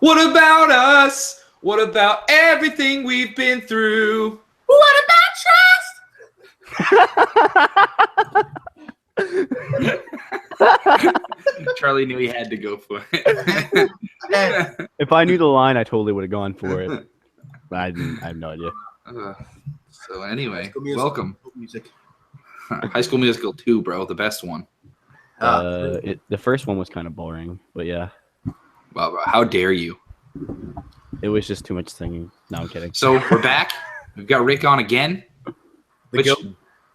What about us? What about everything we've been through? What about trust? Charlie knew he had to go for it. If I knew the line, I totally would have gone for it. But I didn't. I have no idea. So anyway, Welcome. Music. High School Musical 2, bro, the best one. The first one was kind of boring, but yeah. Well, how dare you? It was just too much singing. No, I'm kidding. So we're back. We've got Rick on again. Which,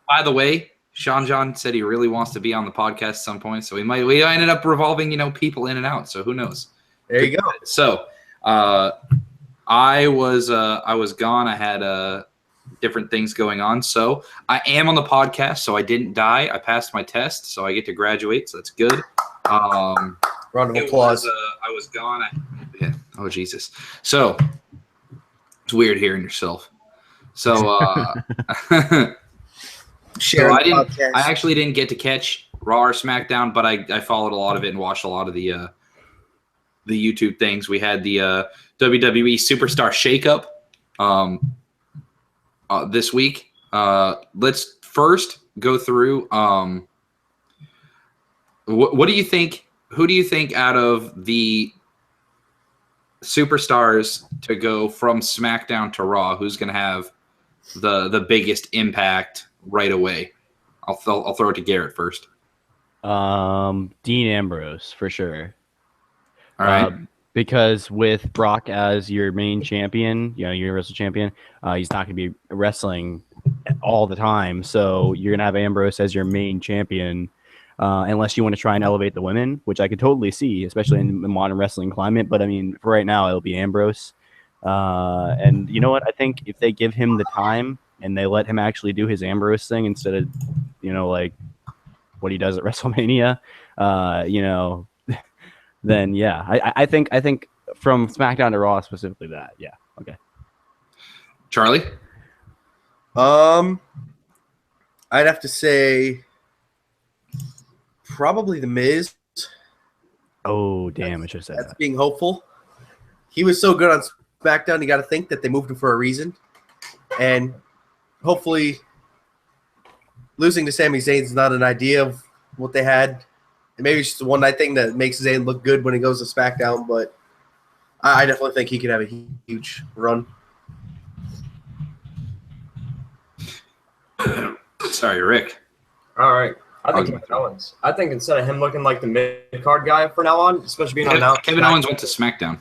by the way, Sean John said he really wants to be on the podcast at some point. So we ended up revolving, people in and out. So who knows? There you go. So I was gone. I had different things going on. So I am on the podcast. So I didn't die. I passed my test. So I get to graduate. So that's good. Round of applause. I was gone. Oh, Jesus. So it's weird hearing yourself. So, I actually didn't get to catch Raw or SmackDown, but I followed a lot of it and watched a lot of the YouTube things. We had the WWE Superstar Shakeup this week. Let's first go through. What do you think? Who do you think out of the superstars to go from SmackDown to Raw, who's going to have the biggest impact right away? I'll throw it to Garrett first. Dean Ambrose for sure. All right. Because with Brock as your main champion, Universal champion, he's not going to be wrestling all the time. So you're going to have Ambrose as your main champion. Unless you want to try and elevate the women, which I could totally see, especially in the modern wrestling climate. But I mean, for right now, it'll be Ambrose. And you know what? I think if they give him the time and they let him actually do his Ambrose thing instead of, like what he does at WrestleMania, then yeah, I think from SmackDown to Raw specifically that, yeah, okay. Charlie? I'd have to say probably The Miz. Oh, damn, I should have said That's that. being hopeful. He was so good on SmackDown, you got to think that they moved him for a reason. And hopefully losing to Sami Zayn is not an idea of what they had. And maybe it's just a one-night thing that makes Zayn look good when he goes to SmackDown, but I definitely think he could have a huge run. Sorry, Rick. All right. I think Kevin Owens. I think instead of him looking like the mid-card guy from now on, especially being on now. Kevin Owens went to SmackDown.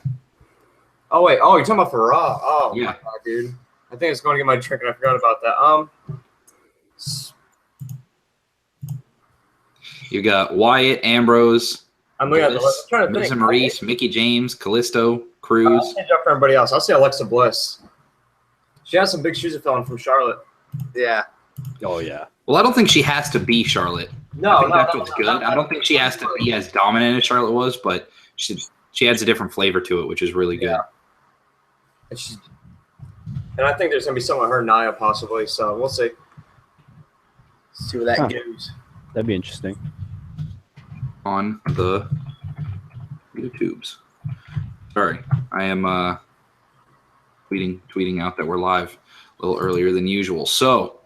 Oh, wait. Oh, you're talking about for Raw? Oh, yeah. My God, dude. I think it's going to get my drink, and I forgot about that. You got Wyatt, Ambrose, I'm looking at the list. I'm trying to Miz think. and Maurice, Mickey James, Kalisto, Cruz. I'll change up for everybody else. I'll say Alexa Bliss. She has some big shoes to fill in from Charlotte. Yeah. Oh, yeah. Well, I don't think she has to be Charlotte. That's what's good. I don't think she has to be as dominant as Charlotte was, but she adds a different flavor to it, which is really good. And I think there's going to be some of her Nia possibly, so we'll see. See where that goes. That'd be interesting. On the YouTubes. Sorry, I am tweeting out that we're live a little earlier than usual. So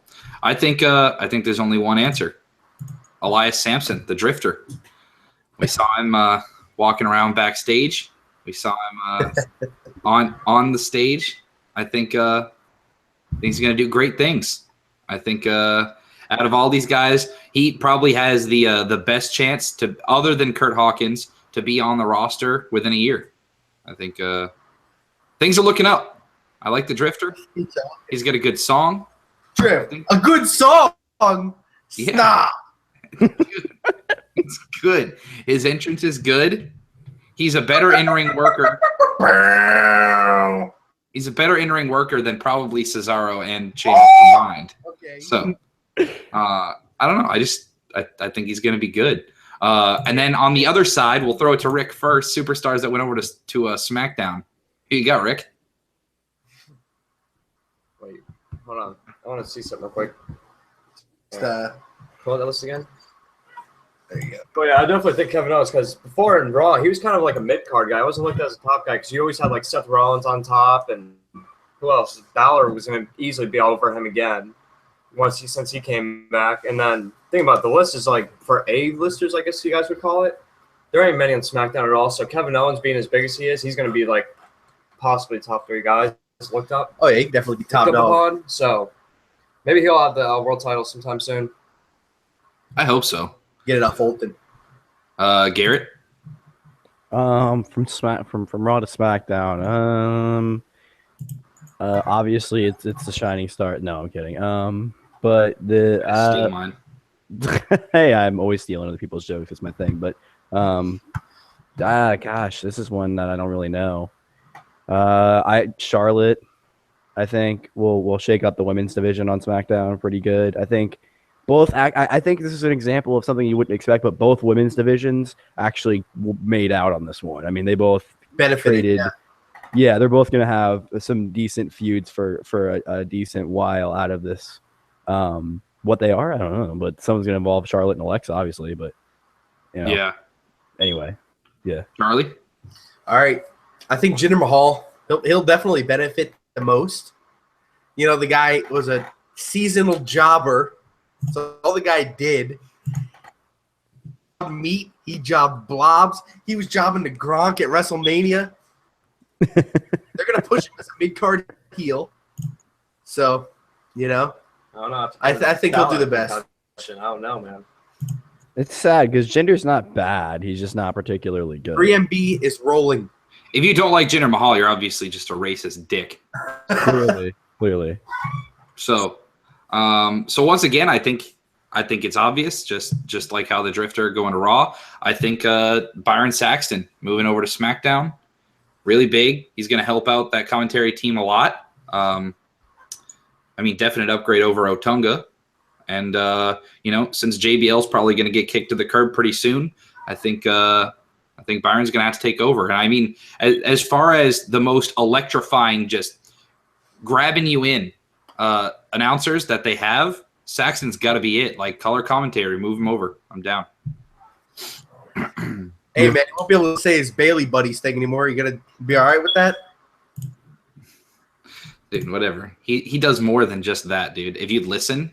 I think there's only one answer. Elias Sampson, the Drifter. We saw him walking around backstage. We saw him on the stage. I think he's going to do great things. I think out of all these guys, he probably has the best chance to, other than Kurt Hawkins, to be on the roster within a year. I think things are looking up. I like the Drifter. He's got a good song. A good song. Yeah. Nah. It's good. His entrance is good. He's a better in-ring worker. He's a better in-ring worker than probably Cesaro and Sheamus combined. Okay. So, I don't know. I think he's going to be good. And then on the other side, we'll throw it to Rick first. Superstars that went over to SmackDown. Who you got, Rick? Wait, hold on. I want to see something real quick. Pull Pull that list again. But yeah, I definitely think Kevin Owens, because before in Raw, he was kind of like a mid-card guy. I wasn't looked at as a top guy because you always had like Seth Rollins on top, and who else? Balor was going to easily be all over him again since he came back. And then think about the list is like for A-listers, I guess you guys would call it. There ain't many on SmackDown at all. So Kevin Owens being as big as he is, he's going to be like possibly top 3 guys looked up. Oh yeah, he can definitely be top Looked up dog. upon. So maybe he'll have the world title sometime soon. I hope so. Get it off Fulton. Garrett? From Raw to SmackDown. Obviously it's the shining star. No, I'm kidding. But Steal the mine. hey, I'm always stealing other people's jokes. It's my thing. But gosh, this is one that I don't really know. Charlotte, I think will shake up the women's division on SmackDown pretty good. I think I think this is an example of something you wouldn't expect, but both women's divisions actually made out on this one. I mean, they both Benefited. Yeah, they're both going to have some decent feuds for a decent while out of this. What they are, I don't know, but someone's going to involve Charlotte and Alexa, obviously. But Yeah. Anyway, yeah. Charlie? All right. I think Jinder Mahal, he'll definitely benefit the most. You know, the guy was a seasonal jobber, so all the guy did meat, he jobbed blobs. He was jobbing to Gronk at WrestleMania. They're gonna push him as a mid-card heel. So, you know, I don't know. I think he'll do the best. I don't know, man. It's sad because Jinder's not bad. He's just not particularly good. 3MB is rolling. If you don't like Jinder Mahal, you're obviously just a racist dick. Clearly. So once again, I think it's obvious, just like how the Drifter going to Raw. I think Byron Saxton moving over to SmackDown, really big. He's going to help out that commentary team a lot. I mean, definite upgrade over Otunga. And, since JBL's probably going to get kicked to the curb pretty soon, I think Byron's going to have to take over. And I mean, as far as the most electrifying, just grabbing you in announcers that they have, Saxton's got to be it. Like color commentary, move him over. I'm down. Hey, man, you won't be able to say his Bailey buddies thing anymore. You going to be all right with that? Dude, whatever. He does more than just that, dude. If you'd listen.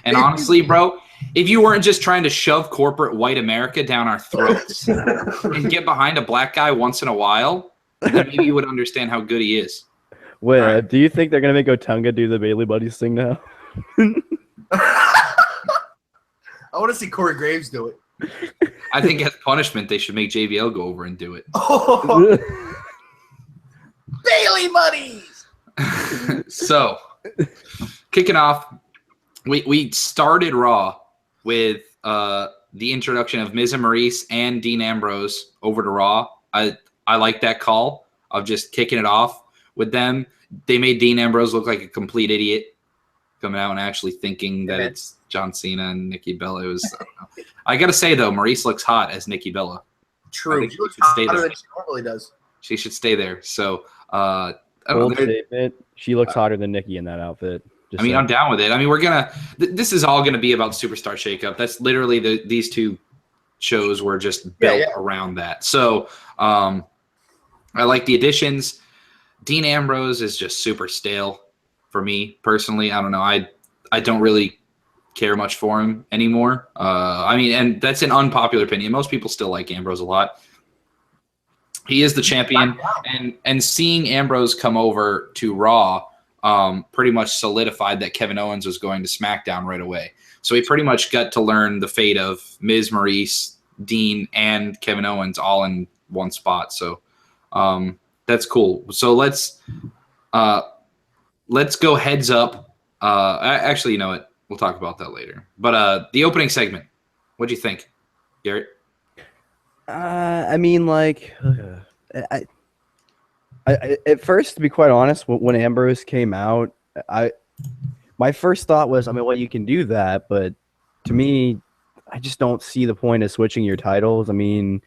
And honestly, bro, if you weren't just trying to shove corporate white America down our throats and get behind a black guy once in a while, then maybe you would understand how good he is. Wait, Right. Do you think they're going to make Otunga do the Bailey Buddies thing now? I want to see Corey Graves do it. I think as punishment, they should make JBL go over and do it. Oh, Bailey buddies. So, kicking off, we started Raw with the introduction of Miz and Maurice and Dean Ambrose over to Raw. I like that call of just kicking it off with them. They made Dean Ambrose look like a complete idiot coming out and actually thinking that it's John Cena and Nikki Bella. It was, I got to say, though, Maurice looks hot as Nikki Bella. True. think She she looks should stay hotter there. than she normally does. She should stay there. So, I don't Bold know. statement. She looks hotter than Nikki in that outfit. Just I mean, saying. I'm down with it. I mean, we're gonna. This is all gonna be about Superstar Shakeup. That's literally these two shows were just built around that. So, I like the additions. Dean Ambrose is just super stale for me personally. I don't know. I don't really care much for him anymore. I mean, and that's an unpopular opinion. Most people still like Ambrose a lot. He is the champion, and seeing Ambrose come over to Raw pretty much solidified that Kevin Owens was going to SmackDown right away. So he pretty much got to learn the fate of Miz, Maurice, Dean, and Kevin Owens all in one spot. So that's cool. So let's go heads up. Actually, you know what? We'll talk about that later. But the opening segment, what'd you think, Garrett? I mean, like, I at first, to be quite honest, when Ambrose came out, my first thought was, I mean, well, you can do that, but to me, I just don't see the point of switching your titles. I mean,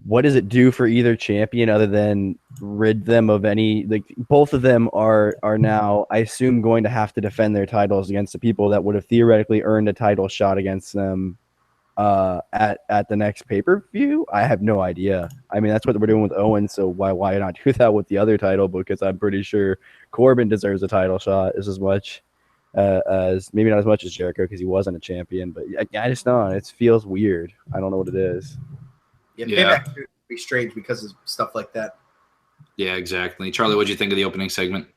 what does it do for either champion other than rid them of any? Like, both of them are now, I assume, going to have to defend their titles against the people that would have theoretically earned a title shot against them at the next pay-per-view? I have no idea. I mean, that's what we're doing with Owen, so why not do that with the other title? Because I'm pretty sure Corbin deserves a title shot as much as maybe not as much as Jericho because he wasn't a champion, but I just know it feels weird. I don't know what it is. Yeah, Yeah. payback would be strange because of stuff like that. Yeah, exactly. Charlie, what'd you think of the opening segment?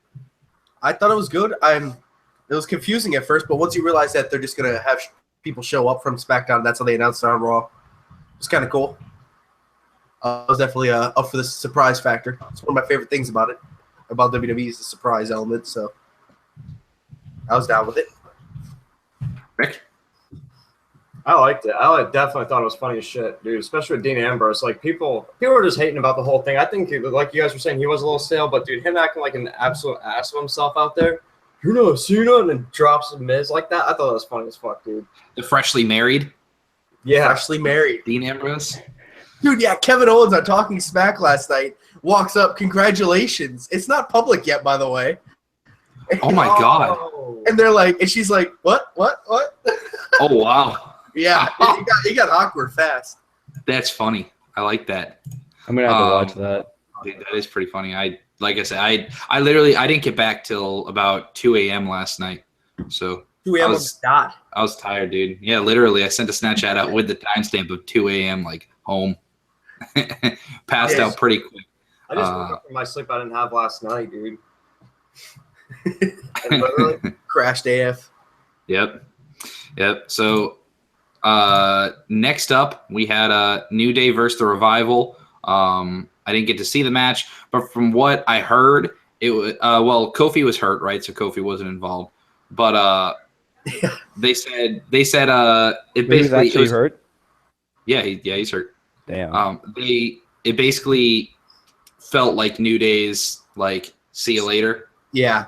I thought it was good. It was confusing at first, but once you realize that they're just gonna have people show up from SmackDown, that's how they announced it on Raw. It's kind of cool. I was definitely up for the surprise factor. It's one of my favorite things about WWE is the surprise element. So I was down with it. Rick? I liked it. I definitely thought it was funny as shit, dude. Especially with Dean Ambrose. Like people were just hating about the whole thing. I think, like you guys were saying, he was a little stale, but dude, him acting like an absolute ass of himself out there. You're not Cena, and then drops the Miz like that. I thought that was funny as fuck, dude. The freshly married Yeah, Freshly married. Dean Ambrose? Dude, yeah, Kevin Owens on Talking Smack last night walks up, congratulations. It's not public yet, by the way. Oh my God. And they're like, and she's like, what? Oh wow. Yeah, it got awkward fast. That's funny. I like that. I'm gonna have to watch that. Dude, that is pretty funny. Like I said, I literally I didn't get back till about 2 a.m. last night. So 2 a.m. on the dot. I was tired, dude. Yeah, literally I sent a Snapchat out with the timestamp of 2 a.m. like home. Passed out pretty quick. I just woke up from my sleep I didn't have last night, dude. And literally, Crashed AF. Yep. So next up we had New Day versus the Revival. I didn't get to see the match, but from what I heard, it was Kofi was hurt, right? So Kofi wasn't involved. But they said it basically He was hurt. Yeah, he's hurt. Damn. It basically felt like New Day's like see you later. Yeah.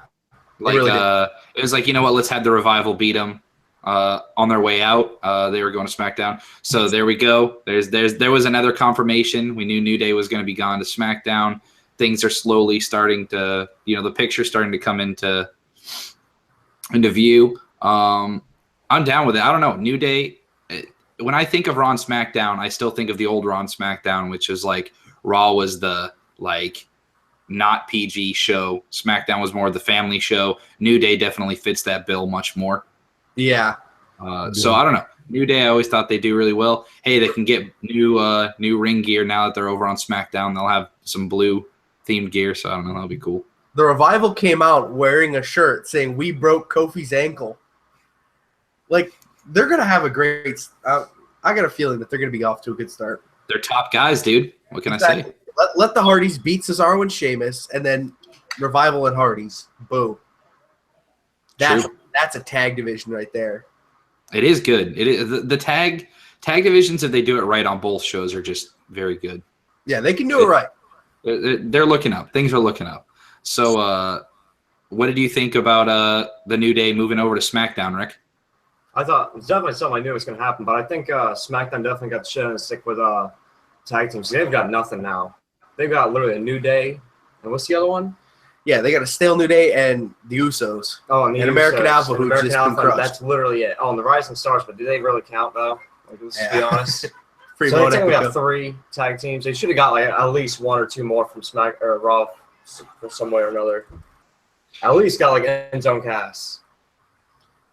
Like really it was like, you know what, let's have the Revival beat them on their way out. They were going to SmackDown. So there we go. There was another confirmation. We knew New Day was going to be gone to SmackDown. Things are slowly starting to, the picture's starting to come into view. I'm down with it. I don't know. New Day, when I think of Raw and SmackDown, I still think of the old Raw and SmackDown, which is like Raw was the like not PG show. SmackDown was more of the family show. New Day definitely fits that bill much more. Yeah. So I don't know. New Day, I always thought they do really well. Hey, they can get new ring gear now that they're over on SmackDown. They'll have some blue themed gear, so I don't know. That'll be cool. The Revival came out wearing a shirt saying, "We broke Kofi's ankle." Like, they're going to have a great I got a feeling that they're going to be off to a good start. They're top guys, dude. What can I say? Let the Hardys beat Cesaro and Sheamus, and then Revival and Hardys. Boom. That's a tag division right there. It is good. It is the tag divisions, if they do it right on both shows, are just very good. Yeah, they can do it right. They're looking up. Things are looking up. So, what did you think about the New Day moving over to SmackDown, Rick? I thought it's definitely something I knew was going to happen, but I think SmackDown definitely got the shit on the stick with tag teams. They've got nothing now. They've got literally a New Day, and what's the other one? Yeah, they got a stale New Day and the Usos. Oh, and the American Usos, Alpha, and who's American just been Alpha, crushed. that's literally it. Oh, and the Rising Stars, but do they really count though? Like, let's just be honest. Pretty So much. they got 3 tag teams. They should have got like at least 1 or 2 more from Smack or Raw for some way or another. At least got like End Zone Cass.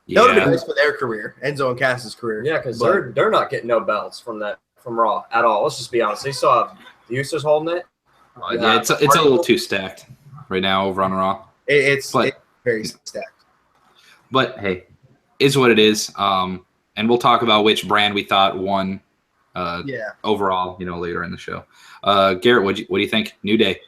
That would have been nice for their career, Enzo and Cass's career. Yeah, because they're not getting no belts from Raw at all. Let's just be honest. They saw the Usos holding it. Yeah, it's a little too stacked right now over on Raw. It's very stacked. But hey, is what it is. And we'll talk about which brand we thought won. Overall, later in the show. Garrett, what do you think? New Day.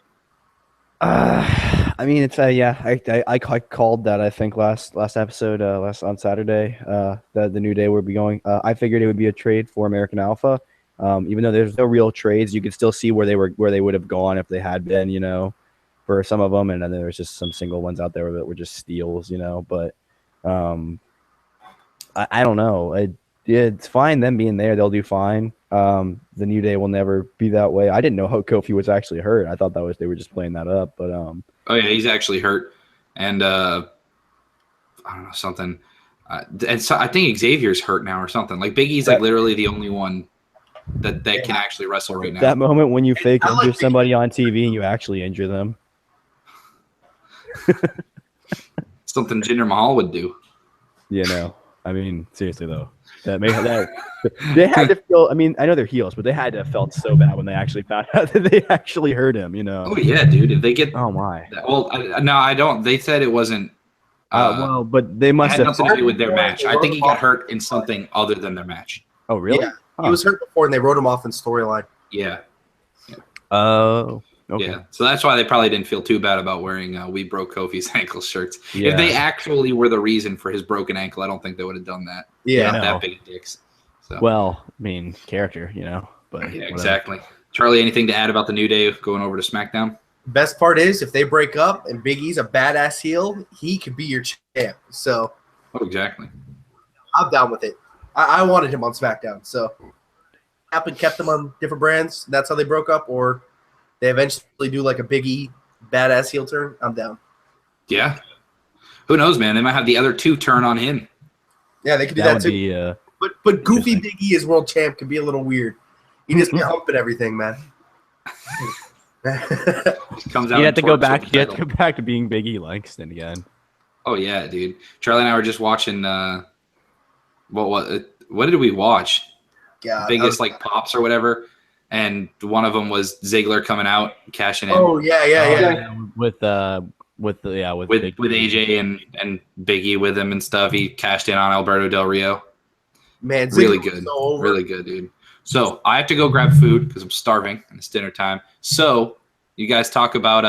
I mean, it's I called that, I think, last episode, on Saturday, that the New Day would be going. I figured it would be a trade for American Alpha. Even though there's no real trades, you could still see where they would have gone if they had been, for some of them, and then there's just some single ones out there that were just steals, But I don't know. It's fine them being there; they'll do fine. The New Day will never be that way. I didn't know how Kofi was actually hurt. I thought they were just playing that up, but Oh yeah, he's actually hurt, and I don't know something. And so I think Xavier's hurt now or something. Like Big E's like literally the only one that can actually wrestle right now. That moment when you fake I like injure somebody on TV and you actually injure them. Something Jinder Mahal would do. You know, I mean, seriously though, that they had to feel. I mean, I know they're heels, but they had to have felt so bad when they actually found out that they actually hurt him. You know? Oh yeah, dude. If they get, oh my. Well, no, I don't. They said it wasn't. Well, but they must had have. nothing to do with their match. I think he got hurt in something other than their match. Oh really? Yeah, he was hurt before, and they wrote him off in storyline. Yeah. Oh. Okay. Yeah, so that's why they probably didn't feel too bad about wearing "We Broke Kofi's Ankle" shirts. Yeah. If they actually were the reason for his broken ankle, I don't think they would have done that. Yeah, Not no. that big of dicks. So. Well, I mean, character, you know. But Yeah, whatever. exactly. Charlie, anything to add about the New Day going over to SmackDown? Best part is if they break up and Big E's a badass heel, he could be your champ. So Oh, exactly. I'm down with it. I wanted him on SmackDown. So happened kept them on different brands. That's how they broke up, or they eventually do like a Big E badass heel turn. I'm down. Yeah. Who knows, man? They might have the other two turn on him. Yeah, they could do That that, would too. be. But Goofy Big E as world champ could be a little weird. He just be humping everything, man. Comes out. You have and to go twerks back. with You the have to go back to being Big E Langston again. Oh yeah, dude. Charlie and I were just watching. What did we watch? God, Biggest like pops or whatever, and one of them was Ziggler coming out, cashing in. Oh yeah. With with Big AJ and Big E with him and stuff. He cashed in on Alberto Del Rio. Man, Really Ziggler was good. so over. Really good, dude. So I have to go grab food because I'm starving and it's dinner time. So you guys talk about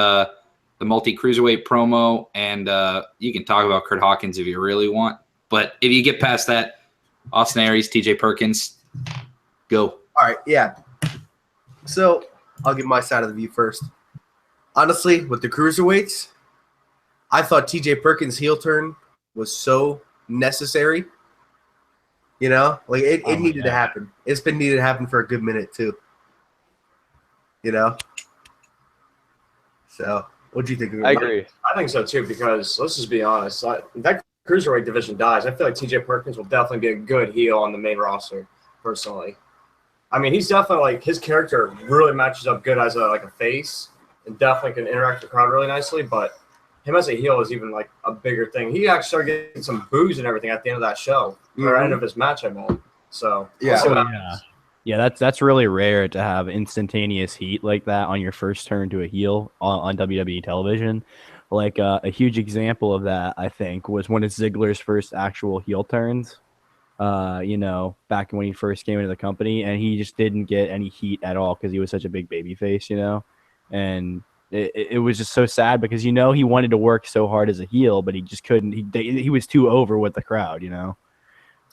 the multi-cruiserweight promo, and you can talk about Kurt Hawkins if you really want. But if you get past that, Austin Aries, TJ Perkins, go. All right, yeah. So I'll give my side of the view first. Honestly, with the cruiserweights, I thought TJ Perkins' heel turn was so necessary. You know, like it needed to happen. It's been needed to happen for a good minute too. You know. So, what do you think? I agree. I think so too, because let's just be honest. If that cruiserweight division dies, I feel like TJ Perkins will definitely be a good heel on the main roster. Personally, I mean, he's definitely like his character really matches up good as a face, and definitely can interact with the crowd really nicely. But him as a heel is even like a bigger thing. He actually started getting some boos and everything at the end of that show, or end of his match, I meant. So Yeah. we'll see what Yeah. happens. Yeah, that's really rare to have instantaneous heat like that on your first turn to a heel on WWE television. Like a huge example of that, I think, was one of Ziggler's first actual heel turns. Back when he first came into the company, and he just didn't get any heat at all because he was such a big baby face, and it was just so sad because he wanted to work so hard as a heel, but he just couldn't. He was too over with the crowd,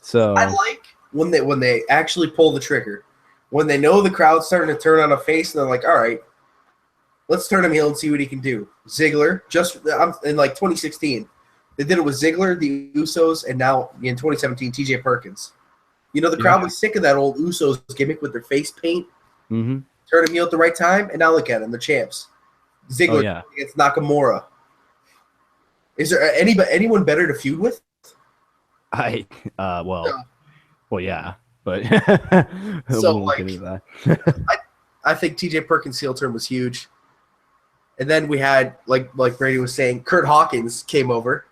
So I like when they actually pull the trigger, when they know the crowd's starting to turn on a face, and they're like, all right, let's turn him heel and see what he can do. Ziggler, just in like 2016, they did it with Ziggler, the Usos, and now in 2017, TJ Perkins. The crowd was sick of that old Usos gimmick with their face paint. mm-hmm. Turn him heel at the right time, and now look at him, the champs. Ziggler against Nakamura. Is there anyone better to feud with? Well, yeah, but So, we'll like, get into that. I think TJ Perkins' heel turn was huge. And then we had, like Brady was saying, Kurt Hawkins came over,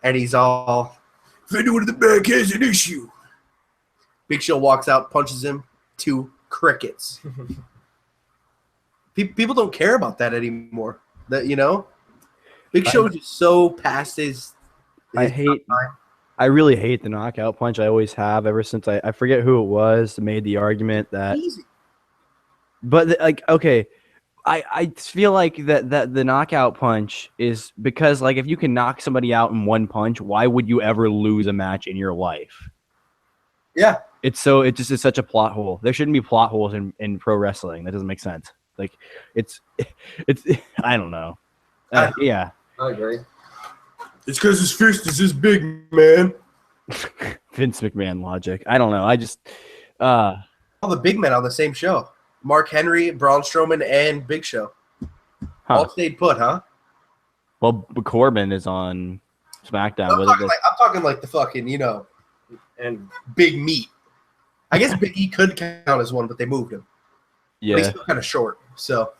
and he's all, if anyone in the back has an issue. Big Show walks out, punches him, 2 crickets. People don't care about that anymore. Big Show is just so past his I really hate the knockout punch. I always have ever since I forget who it was made the argument that. Easy. But okay, I feel like that the knockout punch is because if you can knock somebody out in one punch, why would you ever lose a match in your life? Yeah. It's just is such a plot hole. There shouldn't be plot holes in pro wrestling. That doesn't make sense. It's I don't know. Yeah. I agree. It's because his fist is this big, man. Vince McMahon logic. I don't know. I just All the big men on the same show. Mark Henry, Braun Strowman, and Big Show. All stayed put, huh? Well, Corbin is on SmackDown. I'm talking like the fucking, And big meat. I guess Big E could count as one, but they moved him. But he's yeah, still kind of short. So,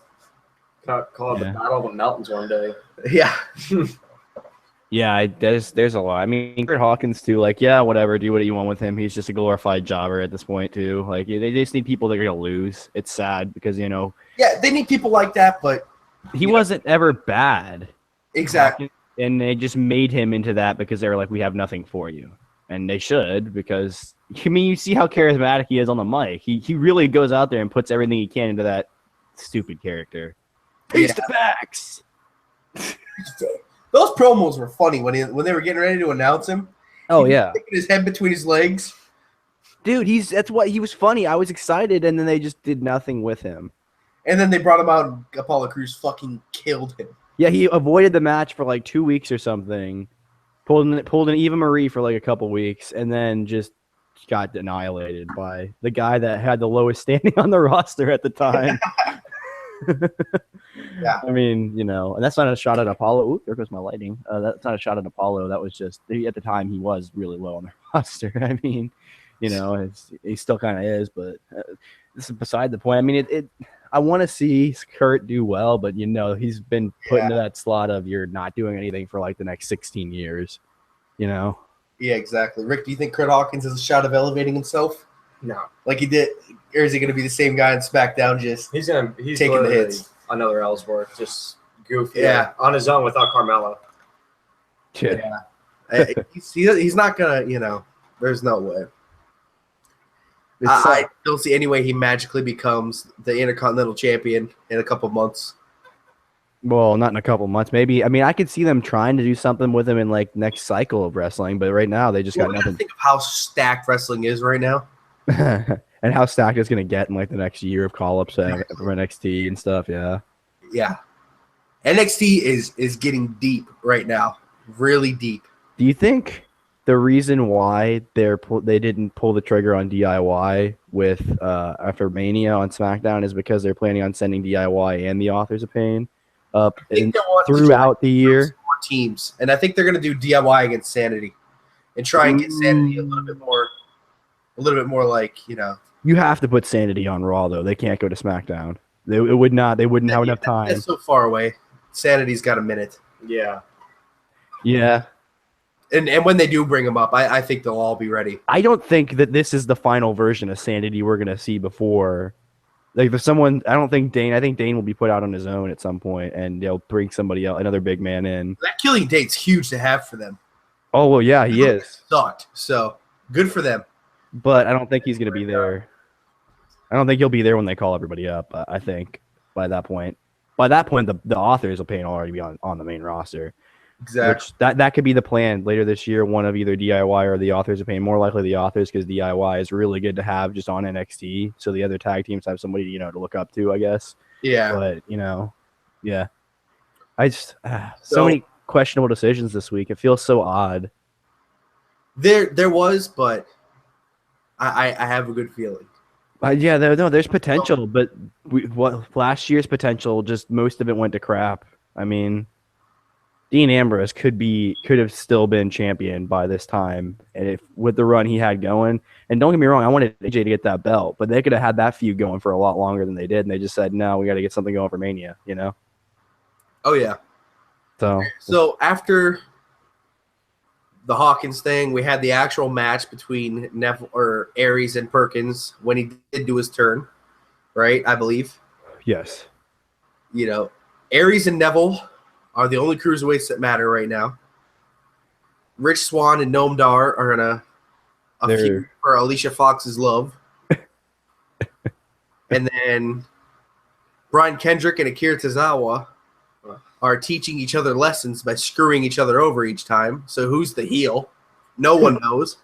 call it the Battle of the Mountains one day. yeah. yeah. There's a lot. I mean, Kurt Hawkins too. Like, yeah, whatever. Do what you want with him. He's just a glorified jobber at this point too. Like, they just need people that are gonna lose. It's sad because Yeah, they need people like that, but he wasn't ever bad. exactly. And they just made him into that because they were like, we have nothing for you. And they should, because, I mean, you see how charismatic he is on the mic. He really goes out there and puts everything he can into that stupid character. Face the facts. Those promos were funny when they were getting ready to announce him. Oh, He was yeah. sticking his head between his legs. Dude, that's what he was funny. I was excited, and then they just did nothing with him. And then they brought him out, and Apollo Crews fucking killed him. Yeah, he avoided the match for like 2 weeks or something. Pulled an Eva Marie for like a couple weeks, and then just got annihilated by the guy that had the lowest standing on the roster at the time. Yeah. I mean, and that's not a shot at Apollo. Ooh, there goes my lighting. That's not a shot at Apollo. That was just at the time he was really low on the roster. I mean, he still kind of is, but this is beside the point. I mean, I want to see Kurt do well, but he's been put into that slot of you're not doing anything for like the next 16 years. Yeah, exactly. Rick, do you think Kurt Hawkins has a shot of elevating himself? No, Like he did, or is he going to be the same guy in SmackDown? Just he's taking the hits. Another Ellsworth, just goofy. Yeah. On his own without Carmella. Yeah. he's not gonna. There's no way. I don't see any way he magically becomes the Intercontinental Champion in a couple months. Well, not in a couple months, maybe. I mean, I could see them trying to do something with him in like next cycle of wrestling, but right now they just got nothing. Think of how stacked wrestling is right now. And how stacked it's going to get in like the next year of call-ups from NXT and stuff. Yeah. Yeah. NXT is getting deep right now. Really deep. Do you think the reason why they didn't pull the trigger on DIY with after Mania on SmackDown is because they're planning on sending DIY and the Authors of Pain up throughout the year? More teams. And I think they're going to do DIY against Sanity and try and get Sanity a little bit more like, You have to put Sanity on Raw, though. They can't go to SmackDown. They wouldn't have enough time. That's so far away. Sanity's got a minute. Yeah. Yeah. And when they do bring them up, I think they'll all be ready. I don't think that this is the final version of Sanity we're going to see before. Like, I think Dane will be put out on his own at some point, and they'll bring somebody else, another big man in. That Killing Date's huge to have for them. Oh, well, yeah, he is. Sucked. So, good for them. But I don't think he's going to be there. I don't think he'll be there when they call everybody up, I think, by that point. By that point, the Authors of Pain will already be on the main roster. Exactly. Which that could be the plan later this year, one of either DIY or the Authors of Pain. More likely the Authors, because DIY is really good to have just on NXT, so the other tag teams have somebody to look up to, I guess. Yeah. But yeah. I just so many questionable decisions this week. It feels so odd. There was, but I have a good feeling. Yeah, there's potential, but last year's potential, just most of it went to crap. I mean, Dean Ambrose could have still been champion by this time, and with the run he had going. And don't get me wrong, I wanted AJ to get that belt, but they could have had that feud going for a lot longer than they did, and they just said, no, we got to get something going for Mania, Oh yeah. So after the Hawkins thing, we had the actual match between Aries and Perkins when he did do his turn, right? I believe. Yes. Aries and Neville are the only cruiserweights that matter right now. Rich Swann and Noam Dar are in a feud for Alicia Fox's love. And then Brian Kendrick and Akira Tozawa are teaching each other lessons by screwing each other over each time. So who's the heel? No one knows.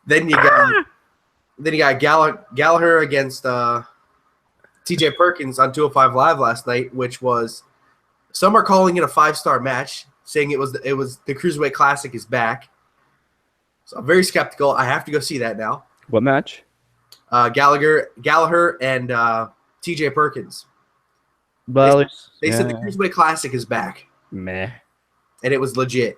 Then you got Gallagher against TJ Perkins on 205 Live last night, which was, some are calling it a 5-star match, saying it was the Cruiserweight Classic is back. So I'm very skeptical. I have to go see that now. What match? Gallagher and TJ Perkins. Well, They said the Cruiserweight Classic is back. Meh. and it was legit.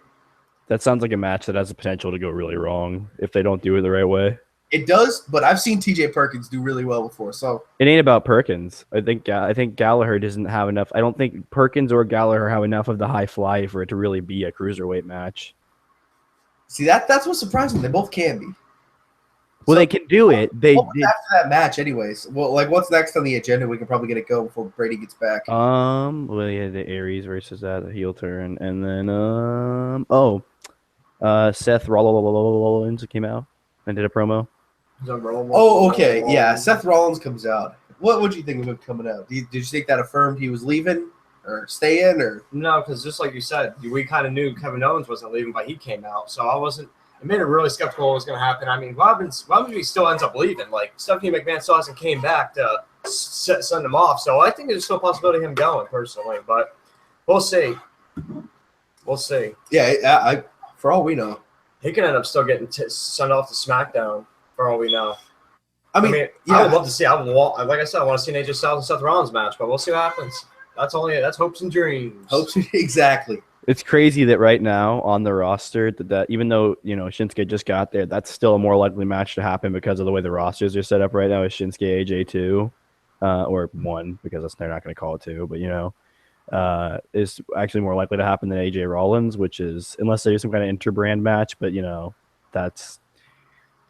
That sounds like a match that has the potential to go really wrong if they don't do it the right way. It does, but I've seen TJ Perkins do really well before. So It ain't about Perkins. I think Gallagher doesn't have enough. I don't think Perkins or Gallagher have enough of the high fly for it to really be a cruiserweight match. see that's what's surprising. They both can be. Well, So, they can do it. They what was did. after that match, anyways. Well, like what's next on the agenda? We can probably get it going before Brady gets back. Well, yeah, the Aries versus that, the heel turn, and then Seth Rollins came out and did a promo. Oh, okay, yeah. Seth Rollins comes out. What would you think of him coming out? Did you think that affirmed he was leaving or staying or? No, because just like you said, we kind of knew Kevin Owens wasn't leaving, but he came out, so I wasn't. It made it really skeptical what was going to happen. I mean, why would he still ends up leaving? Like Stephanie McMahon still hasn't came back to send him off, so I think there's still a possibility of him going personally, but we'll see. We'll see. Yeah, I for all we know. He could end up still getting sent off to SmackDown for all we know. I mean, I would love to see. Like I said, I want to see an AJ Styles and Seth Rollins match, but we'll see what happens. That's hopes and dreams. Exactly. It's crazy that right now on the roster that even though Shinsuke just got there, that's still a more likely match to happen because of the way the rosters are set up right now. Is Shinsuke AJ 2 or 1 because they're not going to call it 2, but is actually more likely to happen than AJ Rollins, which is unless they do some kind of interbrand match. But that's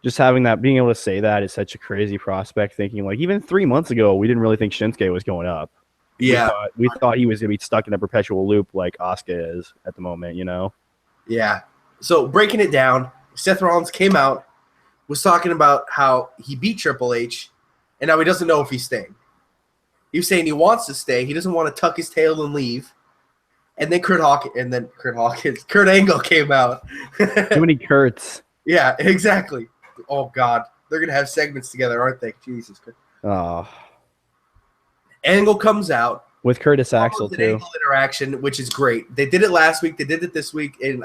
just having that, being able to say that is such a crazy prospect. Thinking like even 3 months ago, we didn't really think Shinsuke was going up. Yeah, we thought he was going to be stuck in a perpetual loop like Asuka is at the moment, Yeah. So breaking it down, Seth Rollins came out, was talking about how he beat Triple H, and now he doesn't know if he's staying. He was saying he wants to stay. He doesn't want to tuck his tail and leave. And then Kurt Angle came out. Too many Kurts. Yeah, exactly. Oh God, they're gonna have segments together, aren't they? Jesus Christ. Oh. Angle comes out with Curtis Axel too. Angle interaction, which is great. They did it last week. They did it this week, and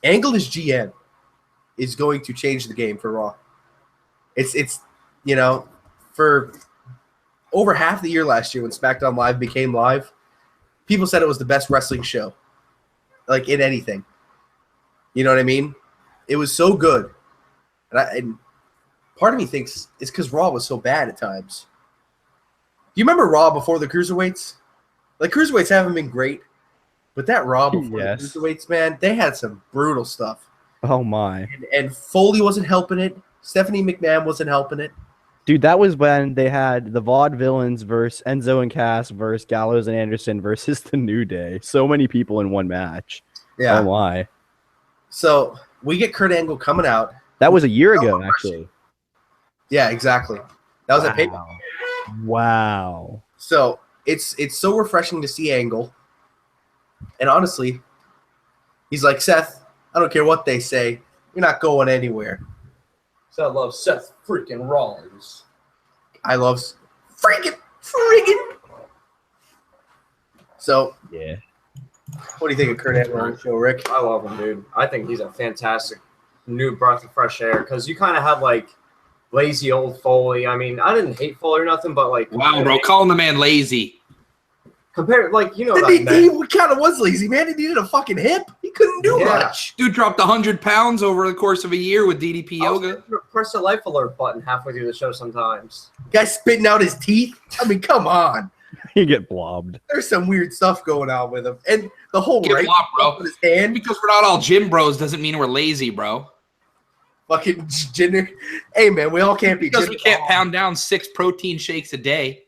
Angle as GM is going to change the game for Raw. It's for over half the year last year when SmackDown Live became live, people said it was the best wrestling show, like in anything. You know what I mean? It was so good, and part of me thinks it's because Raw was so bad at times. Do you remember Raw before the Cruiserweights? Like, Cruiserweights haven't been great, but that Raw before the Cruiserweights, man, they had some brutal stuff. Oh, my. And Foley wasn't helping it. Stephanie McMahon wasn't helping it. Dude, that was when they had the Vaudevillains versus Enzo and Cass versus Gallows and Anderson versus The New Day. So many people in one match. Yeah. Oh, my. So, we get Kurt Angle coming out. That was a year ago, actually. Yeah, exactly. That was a paper. Wow. So it's so refreshing to see Angle. And honestly, he's like, Seth, I don't care what they say. You're not going anywhere. So I love Seth freaking Rollins. I love freaking. So, yeah. What do you think of Kurt Angle on the show, Rick? I love him, dude. I think he's a fantastic new breath of fresh air because you kind of had like lazy old Foley. I mean, I didn't hate Foley or nothing, but like, wow, bro, calling the man lazy. Compared, like, he kind of was lazy, man. He needed a fucking hip. He couldn't do much. Dude dropped 100 pounds over the course of a year with DDP yoga. Press the life alert button halfway through the show sometimes. Guy spitting out his teeth. I mean, come on. You get blobbed. There's some weird stuff going on with him, and the whole right bro. His hand. Because we're not all gym bros doesn't mean we're lazy, bro. Fucking gender. Hey, man, we all can't be. Because we can't pound down 6 protein shakes a day.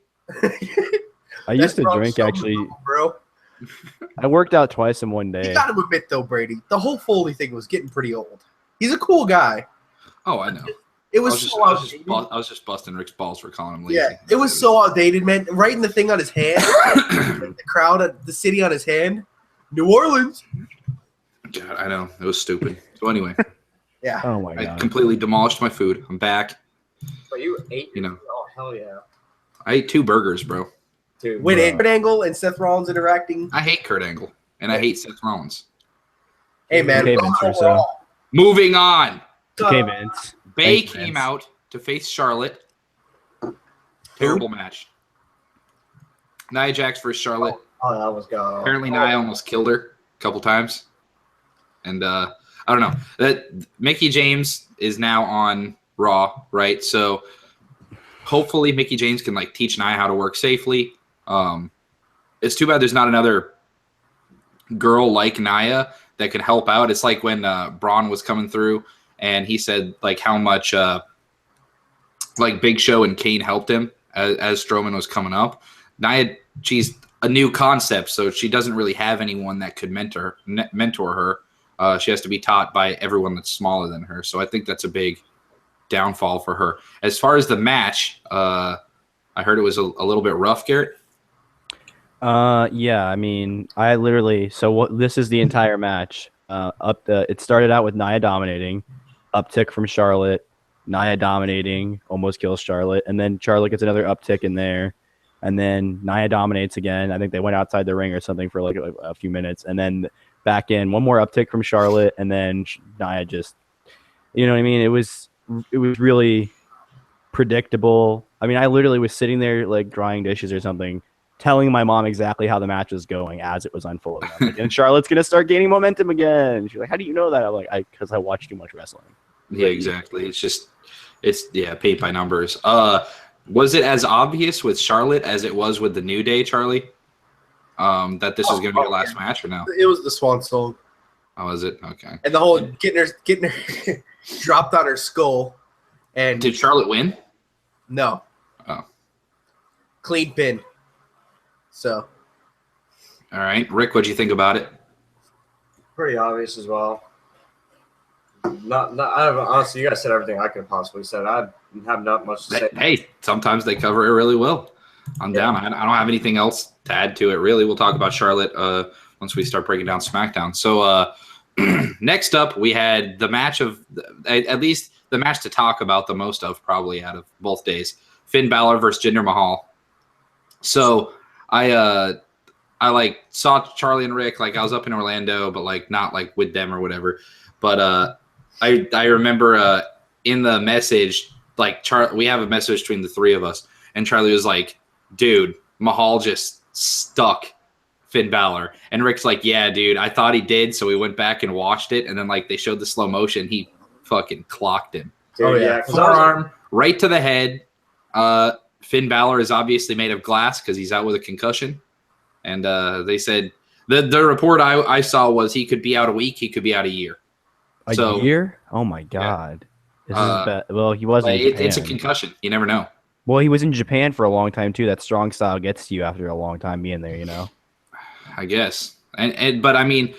I used to drink, actually. Bro. I worked out twice in one day. You got to admit, though, Brady, the whole Foley thing was getting pretty old. He's a cool guy. Oh, I know. It was I was just busting Rick's balls for calling him lazy. Yeah, it was so outdated, man. Writing the thing on his hand, the crowd at the city on his hand. New Orleans. God, I know. It was stupid. So anyway. Yeah. Oh, my God. I completely demolished my food. I'm back. But you ate? Oh, hell yeah. I ate 2 burgers, bro. Dude, when Kurt Angle and Seth Rollins interacting. I hate Kurt Angle, and I hate Seth Rollins. Hey, man. Okay, Vince Russo. Moving on. Okay, Vince. Bay came out to face Charlotte. Terrible match. Nia Jax versus Charlotte. Oh, that was god. Apparently, Nia almost killed her. a couple times. And I don't know. That Mickie James is now on Raw, right? So hopefully Mickie James can like teach Nia how to work safely. It's too bad there's not another girl like Nia that could help out. It's like when Braun was coming through and he said like how much like Big Show and Kane helped him as Strowman was coming up. Nia, she's a new concept, so she doesn't really have anyone that could mentor her. She has to be taught by everyone that's smaller than her. So I think that's a big downfall for her. As far as the match, I heard it was a little bit rough, Garrett. Yeah, I mean, this is the entire match. It started out with Nia dominating, uptick from Charlotte, Nia dominating, almost kills Charlotte, and then Charlotte gets another uptick in there, and then Nia dominates again. I think they went outside the ring or something for like a few minutes, and then back in, one more uptick from Charlotte, and then Nia just, you know what I mean? It was really predictable. I mean, I literally was sitting there like drying dishes or something, telling my mom exactly how the match was going as it was unfolding. I'm like, and Charlotte's gonna start gaining momentum again. She's like, "How do you know that?" I'm like, "Because I watch too much wrestling." Yeah, exactly. It's paid by numbers. Was it as obvious with Charlotte as it was with the New Day, Charlie? That this is going to be the last match, or no? It was the Swan Song. Oh, is it? Okay. And the whole getting her dropped on her skull. And did Charlotte win? No. Oh. Clean pin. So. All right, Rick, what'd you think about it? Pretty obvious as well. Honestly, you guys said everything I could have possibly said. I have not much to say. Hey, sometimes they cover it really well. I'm down. I don't have anything else to add to it, really. We'll talk about Charlotte once we start breaking down SmackDown. So next up, we had the match of at least the match to talk about the most of probably out of both days. Finn Balor versus Jinder Mahal. So I like saw Charlie and Rick, like I was up in Orlando, but like not like with them or whatever. But I remember in the message, like we have a message between the three of us, and Charlie was like, "Dude, Mahal just stuck Finn Balor," and Rick's like, "Yeah, dude, I thought he did." So we went back and watched it, and then like they showed the slow motion, he fucking clocked him. Dude, oh yeah, forearm right to the head. Finn Balor is obviously made of glass because he's out with a concussion, and they said the report I saw was he could be out a week, he could be out a year. A year? Oh my god! Yeah. This is well, he wasn't. It's a concussion. You never know. Well, he was in Japan for a long time too. That strong style gets to you after a long time being there, you know. I guess, but I mean,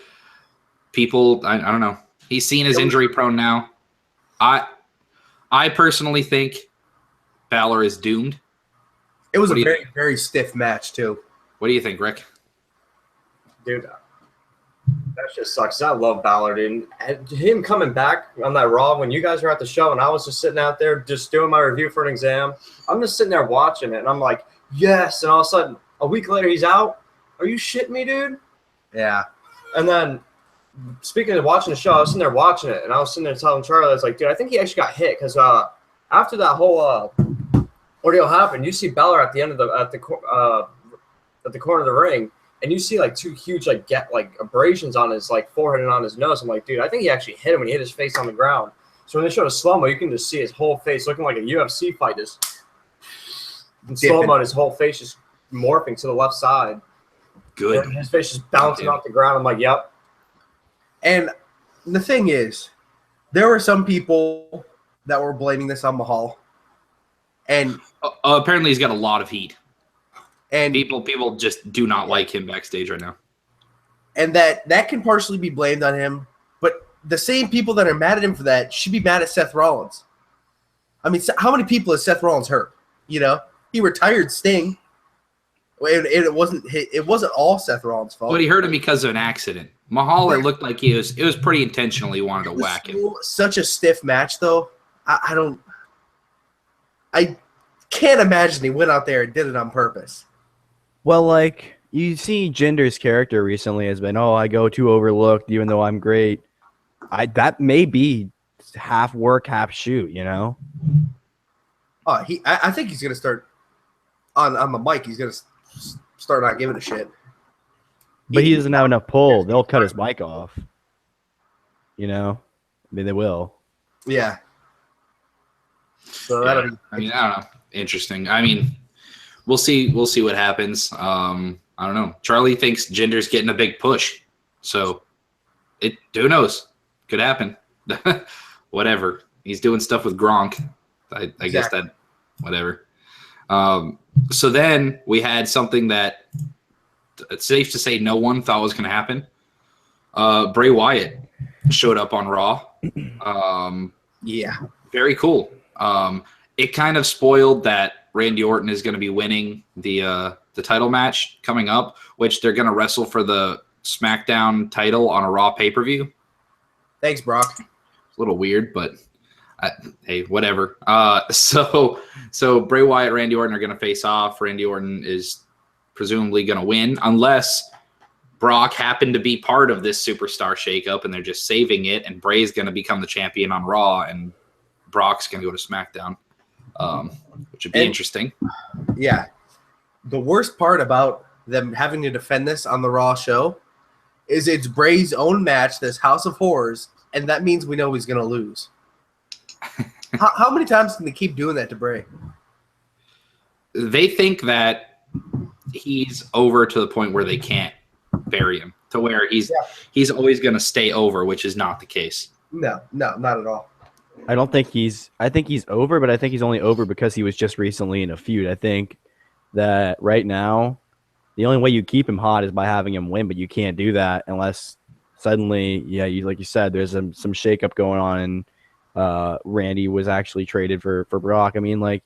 people. I don't know. He's seen as injury prone now. I personally think Balor is doomed. It was a very, very stiff match too. What do you think, Rick? Dude, that just sucks. I love Balor, dude. And him coming back on that Raw when you guys were at the show and I was just sitting out there just doing my review for an exam. I'm just sitting there watching it, and I'm like, yes. And all of a sudden, a week later, he's out. Are you shitting me, dude? Yeah. And then, speaking of watching the show, I was sitting there watching it, and I was sitting there telling Charlie, I was like, dude, I think he actually got hit because after that whole ordeal happened, you see Balor at the end of at the corner of the ring. And you see like two huge abrasions on his like forehead and on his nose. I'm like, dude, I think he actually hit him when he hit his face on the ground. So when they showed a slow-mo, you can just see his whole face looking like a UFC fight. Just in slow-mo, his whole face just morphing to the left side. Good. And his face just bouncing off the ground. I'm like, yep. And the thing is, there were some people that were blaming this on Mahal. And apparently he's got a lot of heat. And people just do not like him backstage right now. And that can partially be blamed on him, but the same people that are mad at him for that should be mad at Seth Rollins. I mean, how many people has Seth Rollins hurt? You know, he retired Sting. It wasn't all Seth Rollins' fault. But he hurt him because of an accident. Mahal, it looked like it was pretty intentionally wanted to whack him. Such a stiff match, though. I can't imagine he went out there and did it on purpose. Well, like, you see Jinder's character recently has been, I go too overlooked even though I'm great. That may be half work, half shoot, you know? I think he's going to start on the mic. He's going to start not giving a shit. But he doesn't have enough pull. They'll cut his mic off. You know? I mean, they will. Yeah. So Yeah. that'll be. I mean, I don't know. Interesting. I mean, we'll see. We'll see what happens. I don't know. Charlie thinks Jinder's getting a big push, so who knows? Could happen. Whatever. He's doing stuff with Gronk. I guess that. Whatever. So then we had something that it's safe to say no one thought was going to happen. Bray Wyatt showed up on Raw. Yeah. Very cool. It kind of spoiled that Randy Orton is going to be winning the title match coming up, which they're going to wrestle for the SmackDown title on a Raw pay-per-view. Thanks, Brock. It's a little weird, but hey, whatever. So Bray Wyatt, Randy Orton are going to face off. Randy Orton is presumably going to win unless Brock happened to be part of this superstar shakeup and they're just saving it, and Bray's going to become the champion on Raw and Brock's going to go to SmackDown, which would be interesting. Yeah. The worst part about them having to defend this on the Raw show is it's Bray's own match, this House of Horrors, and that means we know he's going to lose. How many times can they keep doing that to Bray? They think that he's over to the point where they can't bury him, to where he's always going to stay over, which is not the case. No, not at all. I think he's over, but I think he's only over because he was just recently in a feud. I think that right now, the only way you keep him hot is by having him win, but you can't do that unless suddenly, like you said, there's some shakeup going on, and Randy was actually traded for Brock. I mean, like,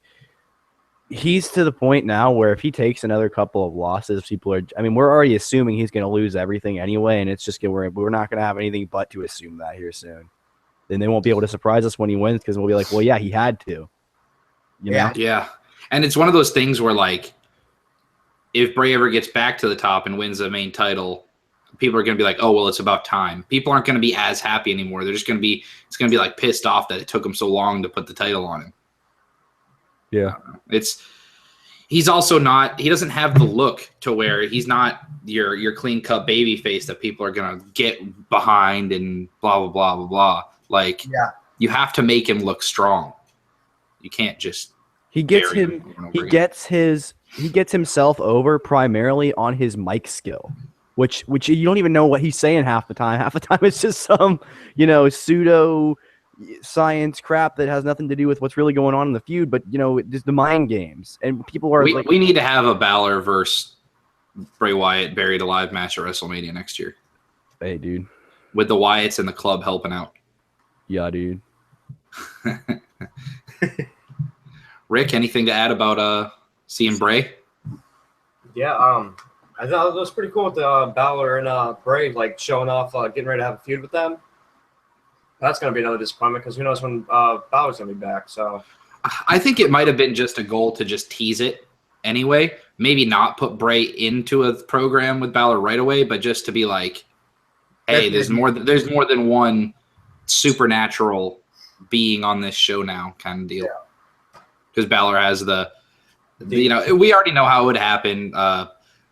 he's to the point now where if he takes another couple of losses, we're already assuming he's going to lose everything anyway, and it's just we're not going to have anything but to assume that here soon. Then they won't be able to surprise us when he wins because we'll be like, well, yeah, he had to. You know? Yeah. And it's one of those things where, like, if Bray ever gets back to the top and wins the main title, people are going to be like, oh, well, it's about time. People aren't going to be as happy anymore. They're just going to be, it's going to be like pissed off that it took him so long to put the title on him. Yeah. He's also not, he doesn't have the look to where he's not your clean cut baby face that people are going to get behind and blah, blah, blah, blah, blah. Like, you have to make him look strong. You can't just. He gets himself over primarily on his mic skill, which you don't even know what he's saying half the time. Half the time it's just some, pseudo science crap that has nothing to do with what's really going on in the feud, but just the mind games. And people are we need to have a Balor versus Bray Wyatt buried alive match at WrestleMania next year. Hey, dude. With the Wyatts and the club helping out. Yeah, dude. Rick, anything to add about seeing Bray? Yeah, I thought it was pretty cool with Balor and Bray like showing off, getting ready to have a feud with them. That's going to be another disappointment because who knows when Balor's going to be back. So I think it might have been just a goal to just tease it anyway. Maybe not put Bray into a program with Balor right away, but just to be like, hey, there's more than one supernatural being on this show now kind of deal. Because Balor has we already know how it would happen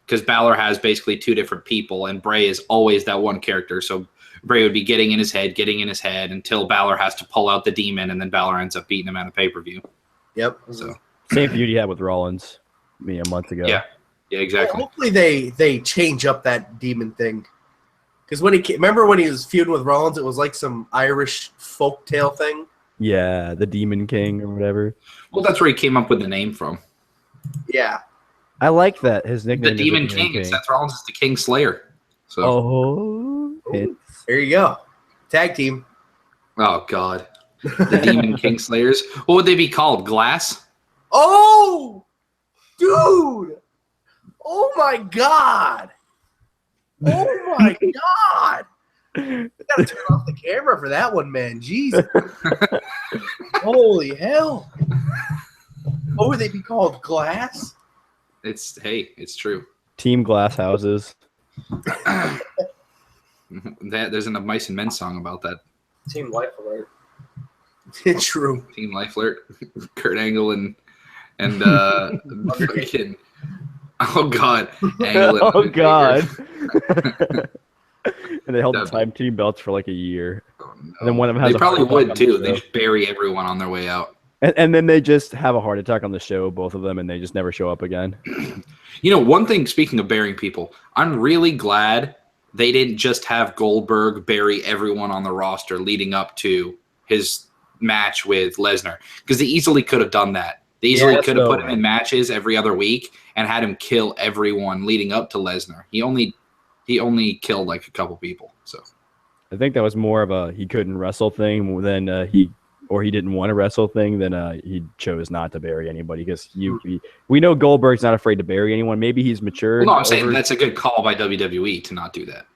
because Balor has basically two different people and Bray is always that one character. So Bray would be getting in his head until Balor has to pull out the demon and then Balor ends up beating him at a pay-per-view. Yep. So same feud he had with Rollins a month ago. Yeah, exactly. Well, hopefully they change up that demon thing. Because remember when he was feuding with Rollins, it was like some Irish folktale thing. Yeah, the Demon King or whatever. Well, that's where he came up with the name from. Yeah. I like that. His nickname The Demon King. And Seth Rollins is the King Slayer. So. There you go. Tag team. Oh, God. The Demon King Slayers. What would they be called? Glass? Oh! Dude! Oh, my God! Oh, my God! I gotta turn off the camera for that one, man. Jesus. Holy hell. What would they be called? Glass? It's true. Team Glass Houses. There's an Mice and Men song about that. Team Life Alert. True. Team Life Alert. Kurt Angle and fucking Oh God. Angle it Oh on God. Taker. And they held the That'd time team belts for like a year. Oh, no. And then one of them has They a probably heart attack would on the too. They show. just bury everyone on their way out. And then they just have a heart attack on the show, both of them, and they just never show up again. You know, one thing, speaking of burying people, I'm really glad they didn't just have Goldberg bury everyone on the roster leading up to his match with Lesnar, because they easily could have done that. They easily could have put him in matches every other week and had him kill everyone leading up to Lesnar. He only killed like a couple people. So I think that was more of a he couldn't wrestle thing than he didn't want to wrestle thing than he chose not to bury anybody, because we know Goldberg's not afraid to bury anyone. Maybe he's matured. Well, no, I'm saying that's a good call by WWE to not do that.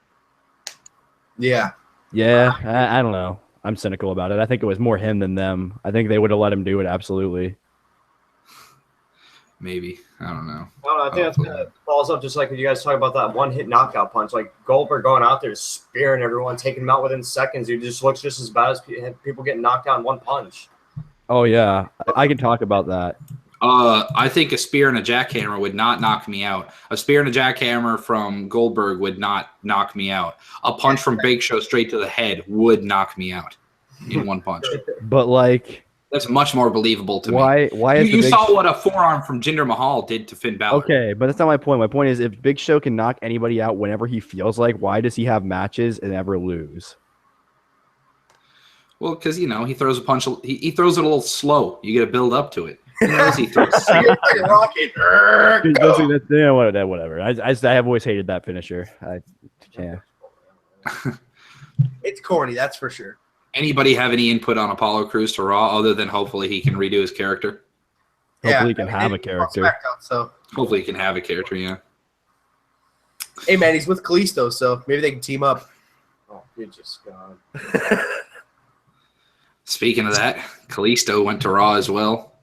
Yeah. Yeah, I don't know. I'm cynical about it. I think it was more him than them. I think they would have let him do it, absolutely. Maybe. I don't know. I don't know. I think that's kind of falls up just like when you guys talk about that one-hit knockout punch. Like Goldberg going out there spearing everyone, taking them out within seconds. He just looks just as bad as people getting knocked out in one punch. Oh, yeah. I can talk about that. I think a spear and a jackhammer would not knock me out. A spear and a jackhammer from Goldberg would not knock me out. A punch from Big Show straight to the head would knock me out in one punch. But, like... That's much more believable to me. Why is you saw what a forearm from Jinder Mahal did to Finn Balor. Okay, but that's not my point. My point is, if Big Show can knock anybody out whenever he feels like, why does he have matches and never lose? Well, because, he throws a punch. He throws it a little slow. You got to build up to it. He knows he throws like a rocket. Whatever. I have always hated that finisher. I can't. It's corny, that's for sure. Anybody have any input on Apollo Crews to Raw other than hopefully he can redo his character? Hopefully he can have a character. SmackDown, so. Hopefully he can have a character, yeah. Hey, man, he's with Kalisto, so maybe they can team up. Oh, you're just gone. Speaking of that, Kalisto went to Raw as well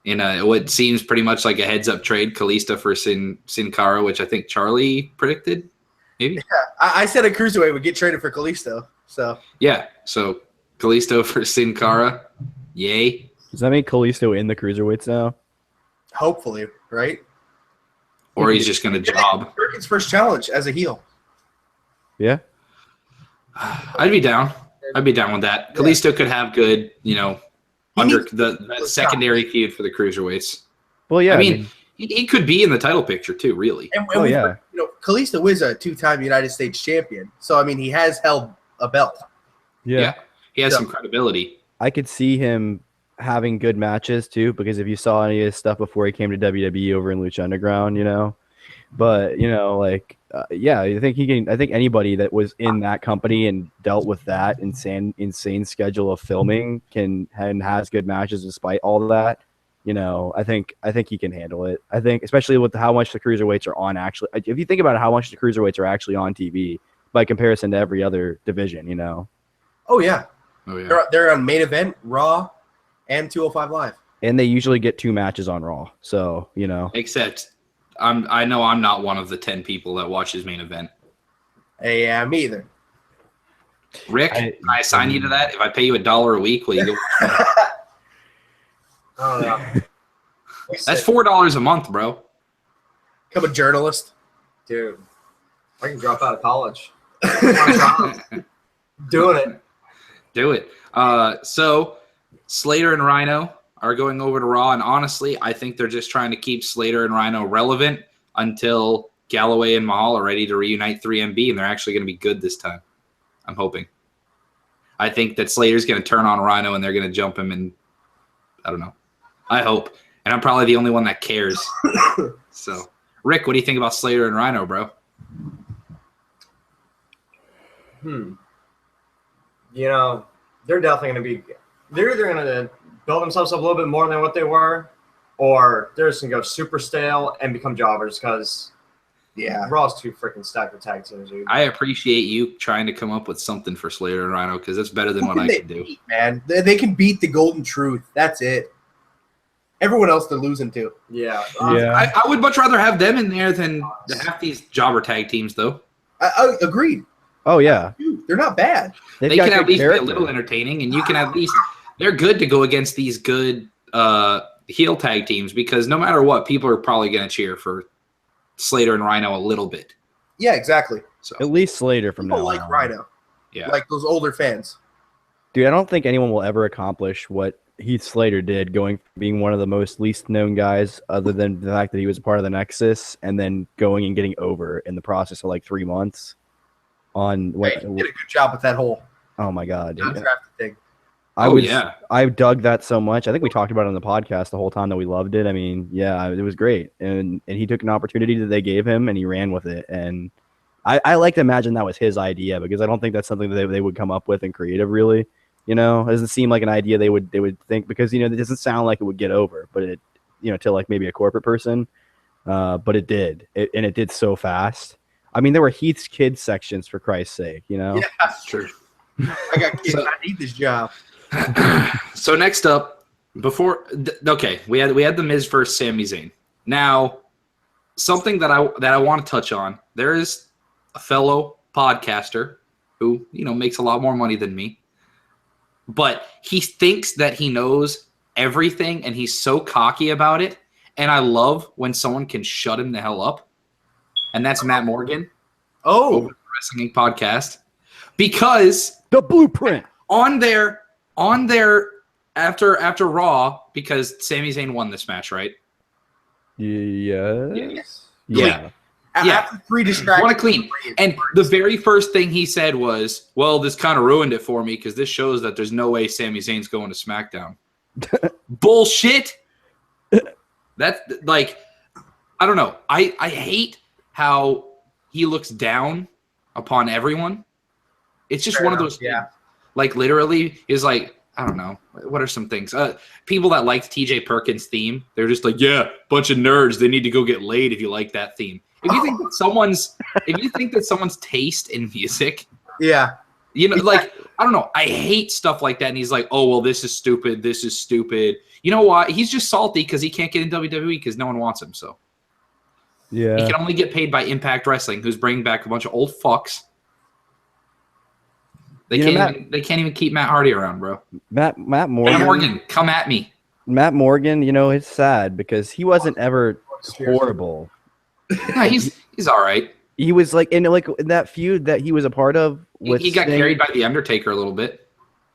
in what seems pretty much like a heads-up trade, Kalisto for Sin Cara, which I think Charlie predicted, maybe? Yeah, I said a cruiserweight would get traded for Kalisto, so. Yeah, so Kalisto for Sin Cara, yay. Does that mean Kalisto in the cruiserweights now? Hopefully, right? Or he's just going to job. His first challenge as a heel. Yeah. I'd be down. I'd be down with that. Yeah. Kalisto could have good, under the secondary feud for the cruiserweights. Well, yeah. I mean, he could be in the title picture too, really. And Kalisto is a 2-time United States champion, so I mean, he has held a belt. Yeah. He has some credibility. I could see him having good matches too, because if you saw any of his stuff before he came to WWE over in Lucha Underground, but I think he can. I think anybody that was in that company and dealt with that insane schedule of filming and has good matches despite all of that. I think he can handle it. I think especially with how much the cruiserweights are on. Actually, if you think about how much the cruiserweights are actually on TV by comparison to every other division, Oh yeah. They're on Main Event, Raw, and 205 Live. And they usually get 2 matches on Raw. So, Except I know I'm not one of the 10 people that watches Main Event. Yeah, me either. Rick, can I assign you to that? If I pay you $1 a week, will you go? I don't know. That's $4 a month, bro. Become a journalist. Dude, I can drop out of college. Doing it. Do it. So Slater and Rhino are going over to Raw, and honestly, I think they're just trying to keep Slater and Rhino relevant until Galloway and Mahal are ready to reunite 3MB, and they're actually going to be good this time. I'm hoping. I think that Slater's going to turn on Rhino, and they're going to jump him, and I don't know. I hope. And I'm probably the only one that cares. So, Rick, what do you think about Slater and Rhino, bro? They're definitely going to be – they're either going to build themselves up a little bit more than what they were, or they're just going to go super stale and become jobbers because Raw's too freaking stacked with tag teams, dude. I appreciate you trying to come up with something for Slater and Rhino because that's better than what I can do. Man, they can beat the Golden Truth. That's it. Everyone else they're losing to. Yeah. I would much rather have them in there than half these jobber tag teams, though. I agreed. Oh, yeah. Dude, they're not bad. They can at least be a little entertaining, and you can at least – they're good to go against these good heel tag teams because no matter what, people are probably going to cheer for Slater and Rhino a little bit. Yeah, exactly. So At least Slater from People now like on. Rhino, yeah, like those older fans. Dude, I don't think anyone will ever accomplish what Heath Slater did, going from being one of the most least known guys, other than the fact that he was a part of the Nexus, and then going and getting over in the process of like 3 months. On what? Hey, he did a good job with that whole Oh my god! undrafted thing. I dug that so much. I think we talked about it on the podcast the whole time that we loved it. I mean, yeah, it was great, and he took an opportunity that they gave him, and he ran with it. And I like to imagine that was his idea, because I don't think that's something that they would come up with in creative. Really, it doesn't seem like an idea they would think, because it doesn't sound like it would get over, but it to like maybe a corporate person, but it did, and it did so fast. I mean, there were Heath's kids sections, for Christ's sake. Yeah, that's true. I got kids. I need this job. So next up, we had the Miz versus Sami Zayn. Now, something that I want to touch on. There is a fellow podcaster who makes a lot more money than me, but he thinks that he knows everything, and he's so cocky about it. And I love when someone can shut him the hell up, and that's Matt Morgan. Oh, Over the Wrestling Podcast, because The Blueprint. on their after Raw, because Sami Zayn won this match, right? Yes. Yeah. after 3 distractions. Want to clean. And the very first thing he said was, well, this kind of ruined it for me, because this shows that there's no way Sami Zayn's going to SmackDown. Bullshit. That's like, I don't know. I hate how he looks down upon everyone. It's just one of those things. Like, literally is like, I don't know. What are some things? People that liked TJ Perkins' theme, they're just like, yeah, bunch of nerds. They need to go get laid if you like that theme. If you think that someone's taste in music, like, I don't know. I hate stuff like that. And he's like, oh, well, this is stupid. This is stupid. You know why? He's just salty because he can't get in WWE because no one wants him. So he can only get paid by Impact Wrestling, who's bringing back a bunch of old fucks. They can't even keep Matt Hardy around, bro. Matt Morgan. Matt Morgan, come at me. Matt Morgan, it's sad because he wasn't ever horrible. No, he's all right. He was in that feud that he was a part of. He got carried by the Undertaker a little bit.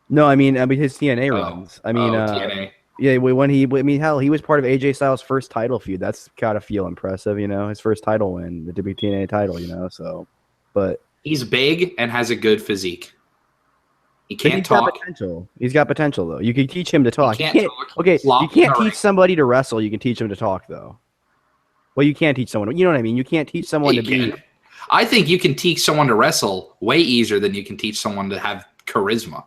No, I mean his TNA runs. TNA. Yeah, he was part of AJ Styles' first title feud. That's gotta feel impressive, his first title win, the TNA title, So, but he's big and has a good physique. He can't talk. Got potential. He's got potential, though. You can teach him to talk. He can't talk. Okay, you can't teach right. somebody to wrestle. You can teach them to talk, though. Well, you can't teach someone. You know what I mean? You can't teach someone to be. I think you can teach someone to wrestle way easier than you can teach someone to have charisma.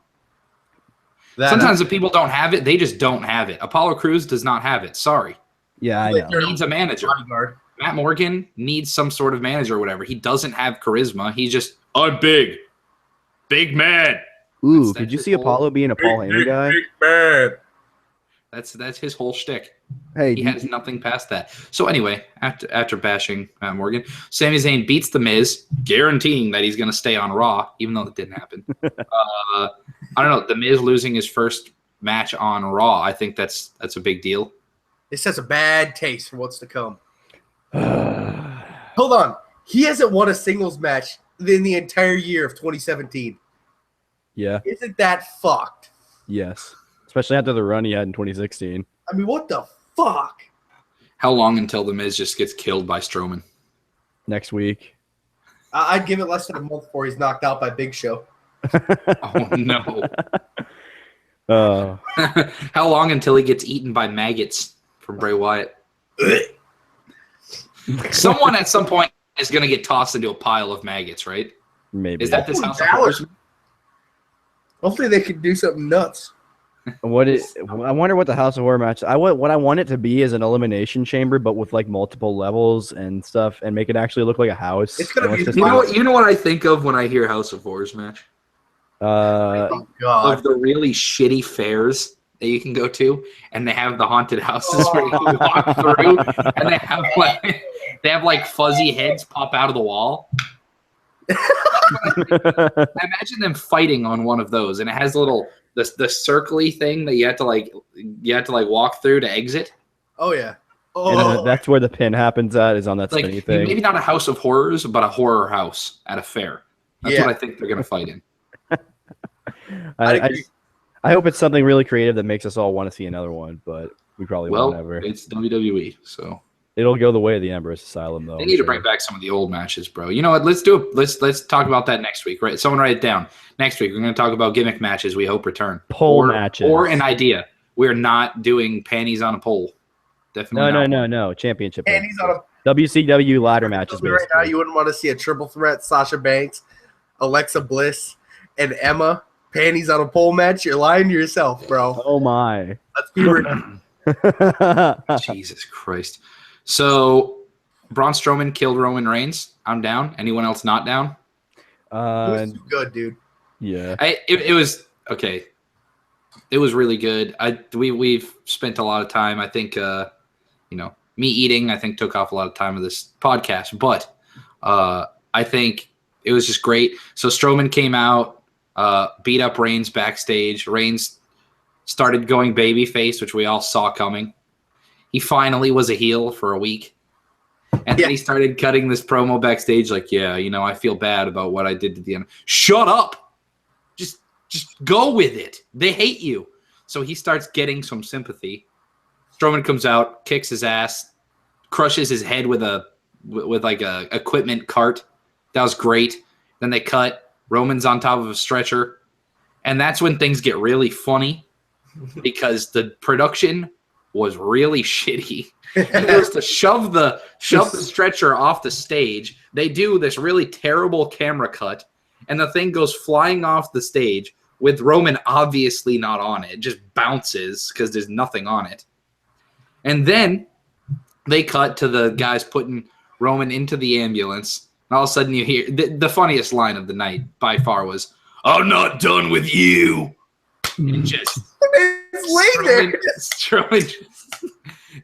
Sometimes if people don't have it, they just don't have it. Apollo Crews does not have it. Sorry. Yeah, I know. He needs a manager. Bodyguard. Matt Morgan needs some sort of manager or whatever. He doesn't have charisma. He's just, I'm big. Big man. Ooh, could you see Apollo being a Paul Heyman guy? Big man. That's his whole shtick. Hey, he has nothing past that. So anyway, after bashing Matt Morgan, Sami Zayn beats The Miz, guaranteeing that he's going to stay on Raw, even though it didn't happen. I don't know. The Miz losing his first match on Raw, I think that's a big deal. It sets a bad taste for what's to come. Hold on. He hasn't won a singles match in the entire year of 2017. Yeah. Isn't that fucked? Yes. Especially after the run he had in 2016. I mean, what the fuck? How long until The Miz just gets killed by Strowman? Next week. I'd give it less than a month before he's knocked out by Big Show. Oh, no. Oh. How long until he gets eaten by maggots from Bray Wyatt? Someone at some point is going to get tossed into a pile of maggots, right? Maybe. Is that this House of Horrors? Hopefully they can do something nuts. I wonder what the House of Horror match. What I want it to be is an elimination chamber, but with multiple levels and stuff, and make it actually look like a house. It's gonna be. You know what I think of when I hear House of Horrors match? Oh God! Of the really shitty fairs that you can go to, and they have the haunted houses where you can walk through, and they have fuzzy heads pop out of the wall. Imagine them fighting on one of those, and it has the circly thing that you have to walk through to exit. Oh yeah. Oh, that's where the pin happens at, is on that Like spinny thing. maybe not a house of horrors, but a horror house at a fair. That's Yeah. what I think they're gonna fight in. I'd I, agree. I hope it's something really creative that makes us all want to see another one, but we probably won't Well, ever. it's WWE, so It'll go the way of the Ambrose Asylum, though. they I'm need to sure. bring back some of the old matches, bro. You know what? Let's do it. Let's talk about that next week, right? Someone write it down. Next week, we're going to talk about gimmick matches. We hope return Pole or, matches. or an idea. We're not doing panties on a pole. Definitely No. Championship. And he's on a WCW ladder matches, right now. basically. You wouldn't want to see a triple threat: Sasha Banks, Alexa Bliss, and Emma panties on a pole match. You're lying to yourself, bro. Oh my! Let's be real. Jesus Christ. So Braun Strowman killed Roman Reigns. I'm down. Anyone else not down? It was too good, dude. Yeah. It was okay. It was really good. We've spent a lot of time. I think me eating, I think, took off a lot of time of this podcast. But I think it was just great. So Strowman came out, beat up Reigns backstage. Reigns started going babyface, which we all saw coming. He finally was a heel for a week. And then he started cutting this promo backstage like, I feel bad about what I did to the end. Shut up. Just go with it. They hate you. So he starts getting some sympathy. Strowman comes out, kicks his ass, crushes his head with a equipment cart. That was great. Then they cut. Roman's on top of a stretcher. And that's when things get really funny because the production was really shitty. He goes to shove the stretcher off the stage. They do this really terrible camera cut, and the thing goes flying off the stage with Roman obviously not on it. It just bounces because there's nothing on it. And then they cut to the guys putting Roman into the ambulance. And all of a sudden you hear the funniest line of the night by far was, "I'm not done with you." And just It's later. Strowman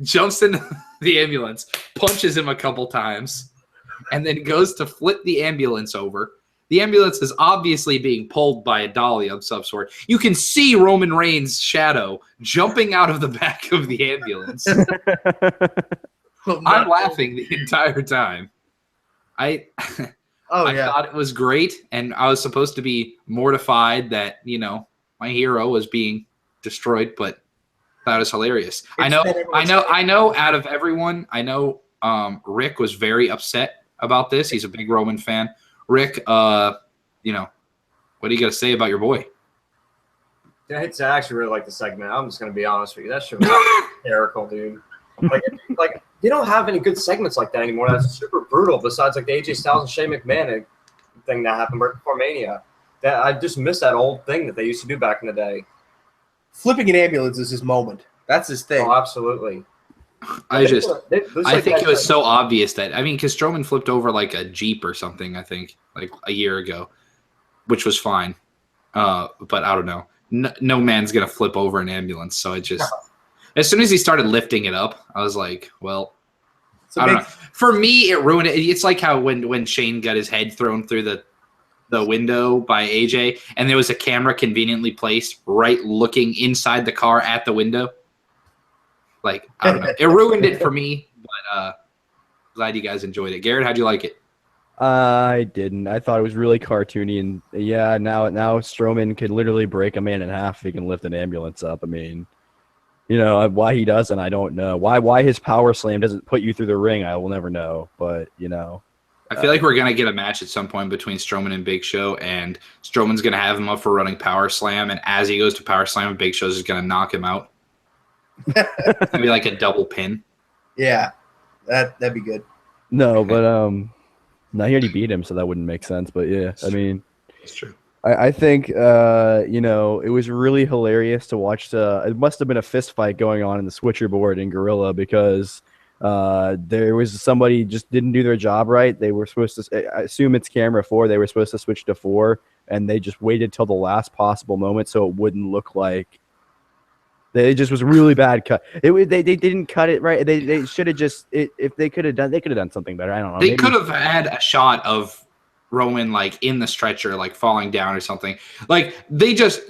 jumps into the ambulance, punches him a couple times, and then goes to flip the ambulance over. The ambulance is obviously being pulled by a dolly of some sort. You can see Roman Reigns' shadow jumping out of the back of the ambulance. I'm laughing the entire time. I thought it was great, and I was supposed to be mortified that, my hero was being destroyed, but that was hilarious. I know out of everyone, Rick was very upset about this. He's a big Roman fan. Rick, what do you got to say about your boy? I actually really like the segment. I'm just gonna be honest with you. That shit was hysterical, dude. Like they don't have any good segments like that anymore. That's super brutal. Besides like the AJ Styles and Shane McMahon thing that happened right before Mania. That I just miss that old thing that they used to do back in the day. Flipping an ambulance is his moment. That's his thing. Oh, absolutely. I think it was so obvious that because Strowman flipped over like a Jeep or something. I think like a year ago, which was fine. But I don't know. No man's gonna flip over an ambulance. So it just as soon as he started lifting it up, I was like, well, I don't know. For me, it ruined it. It's like how when Shane got his head thrown through the window by AJ, and there was a camera conveniently placed right looking inside the car at the window. Like, I don't know. It ruined it for me, but glad you guys enjoyed it. Garrett, how'd you like it? I didn't. I thought it was really cartoony, and now Strowman could literally break a man in half if he can lift an ambulance up. Why he doesn't, I don't know. Why his power slam doesn't put you through the ring, I will never know. But I feel like we're gonna get a match at some point between Strowman and Big Show, and Strowman's gonna have him up for running power slam, and as he goes to power slam, Big Show's just gonna knock him out. It's gonna be like a double pin. Yeah, that'd be good. No, but no, he already beat him, so that wouldn't make sense. But yeah, It's true. I think it was really hilarious to watch. It must have been a fist fight going on in the switcher board in Gorilla because there was somebody just didn't do their job right. They were supposed to. I assume it's camera 4. They were supposed to switch to 4, and they just waited till the last possible moment so it wouldn't look like. It just was a really bad cut. They didn't cut it right. They should have just if they could have done something better. I don't know. They could have had a shot of Roman like in the stretcher, like falling down or something. Like you just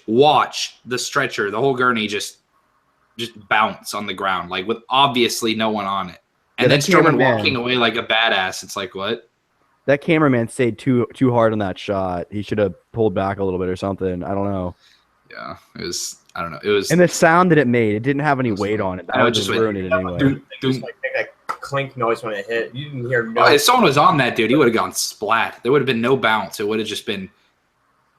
watch the stretcher, the whole gurney just just bounce on the ground, like with obviously no one on it. And Yeah, then that Strowman cameraman- walking away like a badass. It's like, what? That cameraman stayed too hard on that shot. He should have pulled back a little bit or something. I don't know. Yeah, it was. I don't know. It was. And the sound that it made, it didn't have any weight on it. That I know, would just just ruined it anyway. Doom, They just like make that clink noise when it hit. You didn't hear no. if someone was on that dude, he would have gone splat. There would have been no bounce. It would have just been.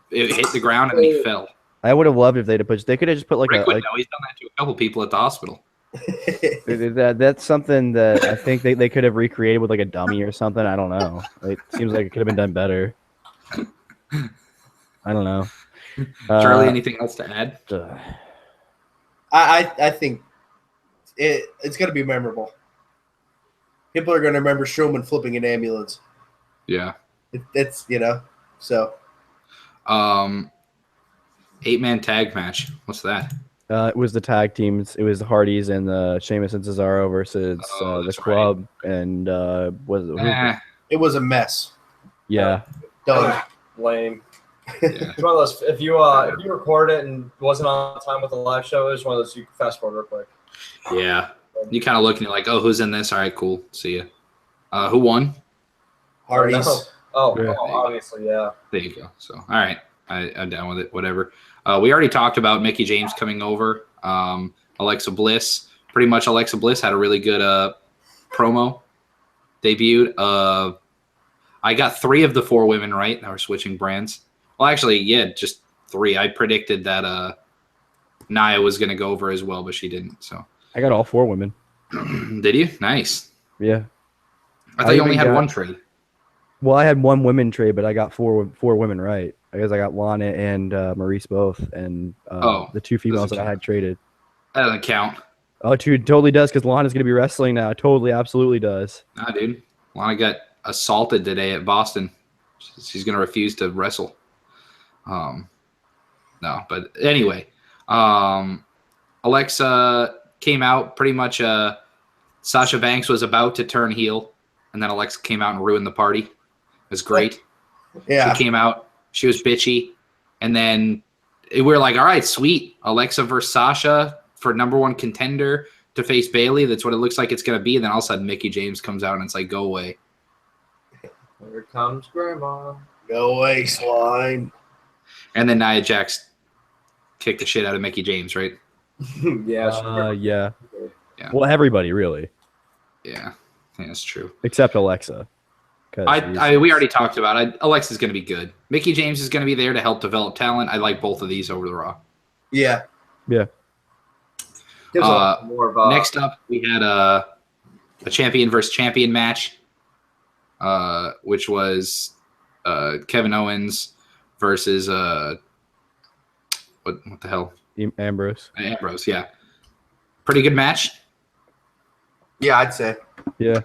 It hit the ground and he fell. I would have loved if they'd have put. They could have just put like Rick a. would Like, know. He's done that to a couple people at the hospital. that's something that I think they could have recreated with like a dummy or something. I don't know. It seems like it could have been done better. I don't know. Charlie, anything else to add? I think it's going to be memorable. People are going to remember Strowman flipping an ambulance. Yeah. It's so. 8-man tag match. What's that? It was the tag teams. It was the Hardys and the Sheamus and Cesaro versus the that's Club and was it? It was a mess. Yeah. Done. Lame. Yeah. It's one of those. If you record it and wasn't on time with the live show, it's one of those you can fast forward real quick. Yeah. You kind of look and you're like, oh, who's in this? All right, cool. See ya. Who won? Hardys. Yeah. Obviously, yeah. There you go. So, all right. I'm down with it. Whatever. We already talked about Mickie James coming over. Alexa Bliss. Pretty much Alexa Bliss had a really good promo. Debuted. I got 3 of the 4 women right. Now we're switching brands. Well, actually, yeah, just 3. I predicted that Nia was going to go over as well, but she didn't. So I got all 4 women. Did you? Nice. Yeah. I thought you even only had got- 1 trade. Well, I had 1 women trade, but I got 4 women right. I guess I got Lana and Maurice both, and the 2 females that I had traded. That doesn't count. Oh, dude, totally does because Lana's going to be wrestling now. Totally, absolutely does. Nah, dude. Lana got assaulted today at Boston. She's going to refuse to wrestle. No, but anyway, Alexa came out pretty much. Sasha Banks was about to turn heel, and then Alexa came out and ruined the party. It was great. Yeah. She came out. She was bitchy, and then we were like, "All right, sweet, Alexa versus Sasha for #1 contender to face Bailey. That's what it looks like it's going to be." And then all of a sudden, Mickie James comes out, and it's like, "Go away." Here comes Grandma. Go away, swine. And then Nia Jax kicked the shit out of Mickie James, right? Yeah. Yeah. Yeah. Well, everybody really, Yeah, that's true. except Alexa. 'Cause We already talked about it. Alexa's going to be good. Mickie James is going to be there to help develop talent. I like both of these over the Raw. Yeah. Gives a more of a, Next up, we had a champion versus champion match, which was Kevin Owens versus what the hell? Ambrose. Ambrose. Yeah, pretty good match. Yeah, I'd say. Yeah.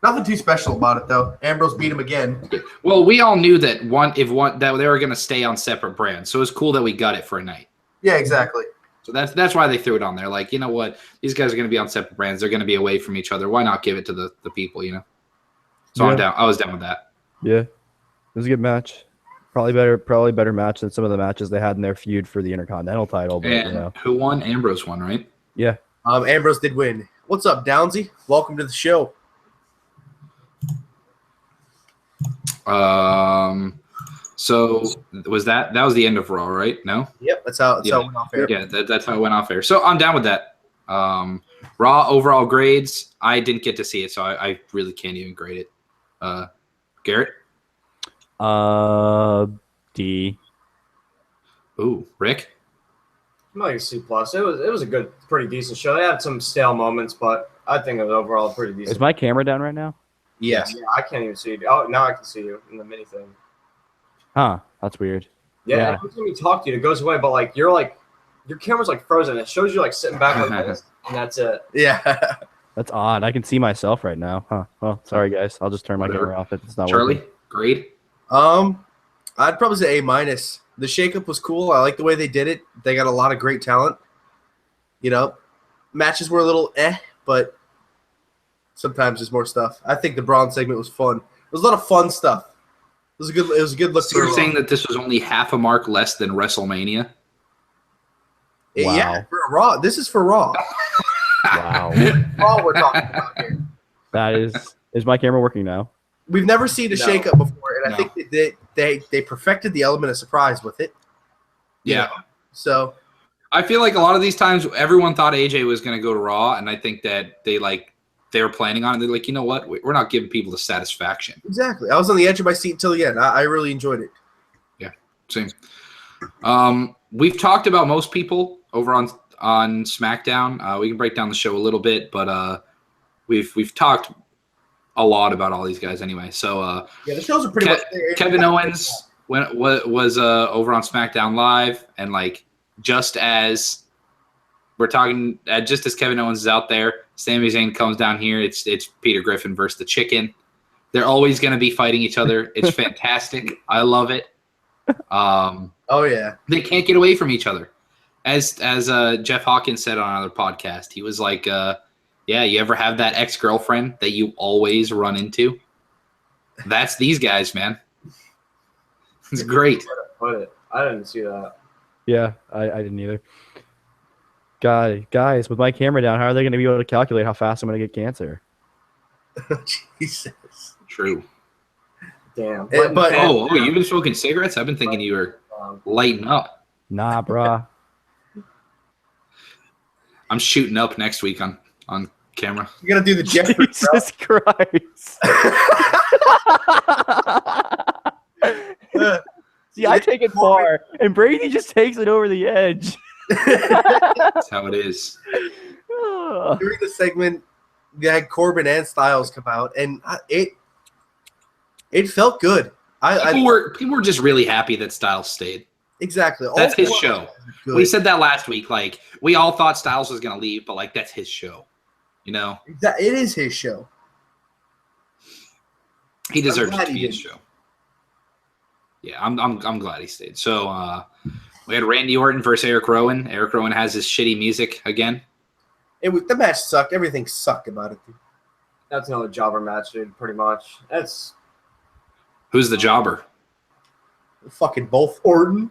Nothing too special about it, though. Ambrose beat him again. Well, we all knew that that they were going to stay on separate brands, so it was cool that we got it for a night. Yeah, exactly. So that's why they threw it on there. Like, you know what? These guys are going to be on separate brands. They're going to be away from each other. Why not give it to the people, you know? So Yeah. I'm down. I was down with that. Yeah. It was a good match. Probably better match than some of the matches they had in their feud for the Intercontinental title. But, And who won? Ambrose won, right? Yeah. Ambrose did win. What's up, Downsy? Welcome to the show. So was that was the end of Raw, right? No? Yep, that's how it went off air. Yeah, that's how it went off air. So I'm down with that. Raw overall grades, I didn't get to see it, so I really can't even grade it. Garrett? D. Ooh, Rick? I'm like a C+. It was a good, pretty decent show. They had some stale moments, but I think it was overall pretty decent. Is my camera down right now? Yes. Yeah, I can't even see you. Oh, now I can see you in the mini thing. Huh. That's weird. Yeah, Yeah. every time you talk to you, it goes away, but like your camera's like frozen. It shows you like sitting back like this, and that's it. Yeah. That's odd. I can see myself right now. Huh. Well, sorry guys. I'll just turn my Whatever. camera off if it's not Charlie? working. Grade? I'd probably say A-. The shakeup was cool. I like the way they did it. They got a lot of great talent. You know, matches were a little but sometimes there's more stuff. I think the Braun segment was fun. There was a lot of fun stuff. It was a good look. So you're saying that this was only half a mark less than WrestleMania? Yeah, for Raw. This is for Raw. Wow. Raw we're talking about here. That is my camera working now? We've never seen a No. shakeup before, and I No. think they perfected the element of surprise with it. Yeah. know? So I feel like a lot of these times everyone thought AJ was going to go to Raw, and I think that they were planning on it. They're like, you know what? We're not giving people the satisfaction. exactly, I was on the edge of my seat until the end. I really enjoyed it. Yeah, same. We've talked about most people over on SmackDown. We can break down the show a little bit, but we've talked a lot about all these guys anyway. So Yeah, the shows are pretty much Kevin Owens was over on SmackDown Live, and just as Kevin Owens is out there, Sami Zayn comes down here. It's Peter Griffin versus the Chicken. They're always going to be fighting each other. It's fantastic. I love it. Oh yeah, They can't get away from each other. As Jeff Hawkins said on another podcast, he was like, yeah, you ever have that ex-girlfriend that you always run into? That's these guys, man. It's great. Put it. I didn't see that. Yeah, I didn't either. Guys, with my camera down, how are they going to be able to calculate how fast I'm going to get cancer? Jesus. True. Damn. But- Oh, you've been smoking cigarettes? I've been thinking you were lighting up. Nah, brah. I'm shooting up next week on camera. You gotta do the Jeffrey. Jesus Christ. See, I take it far, and Brady just takes it over the edge. That's how it is. During the segment, they had Corbin and Styles come out, and it felt good. People were just really happy that Styles stayed. Exactly. That's his four show. good. We said that last week. We all thought Styles was going to leave, but that's his show. You know, It is his show. he deserves glad it to he be his did. show. Yeah, I'm glad he stayed. So we had Randy Orton versus Eric Rowan. Eric Rowan has his shitty music again. The match sucked. Everything sucked about it. Dude. That's another jobber match, dude. Pretty much. That's Who's the jobber? Fucking both Orton.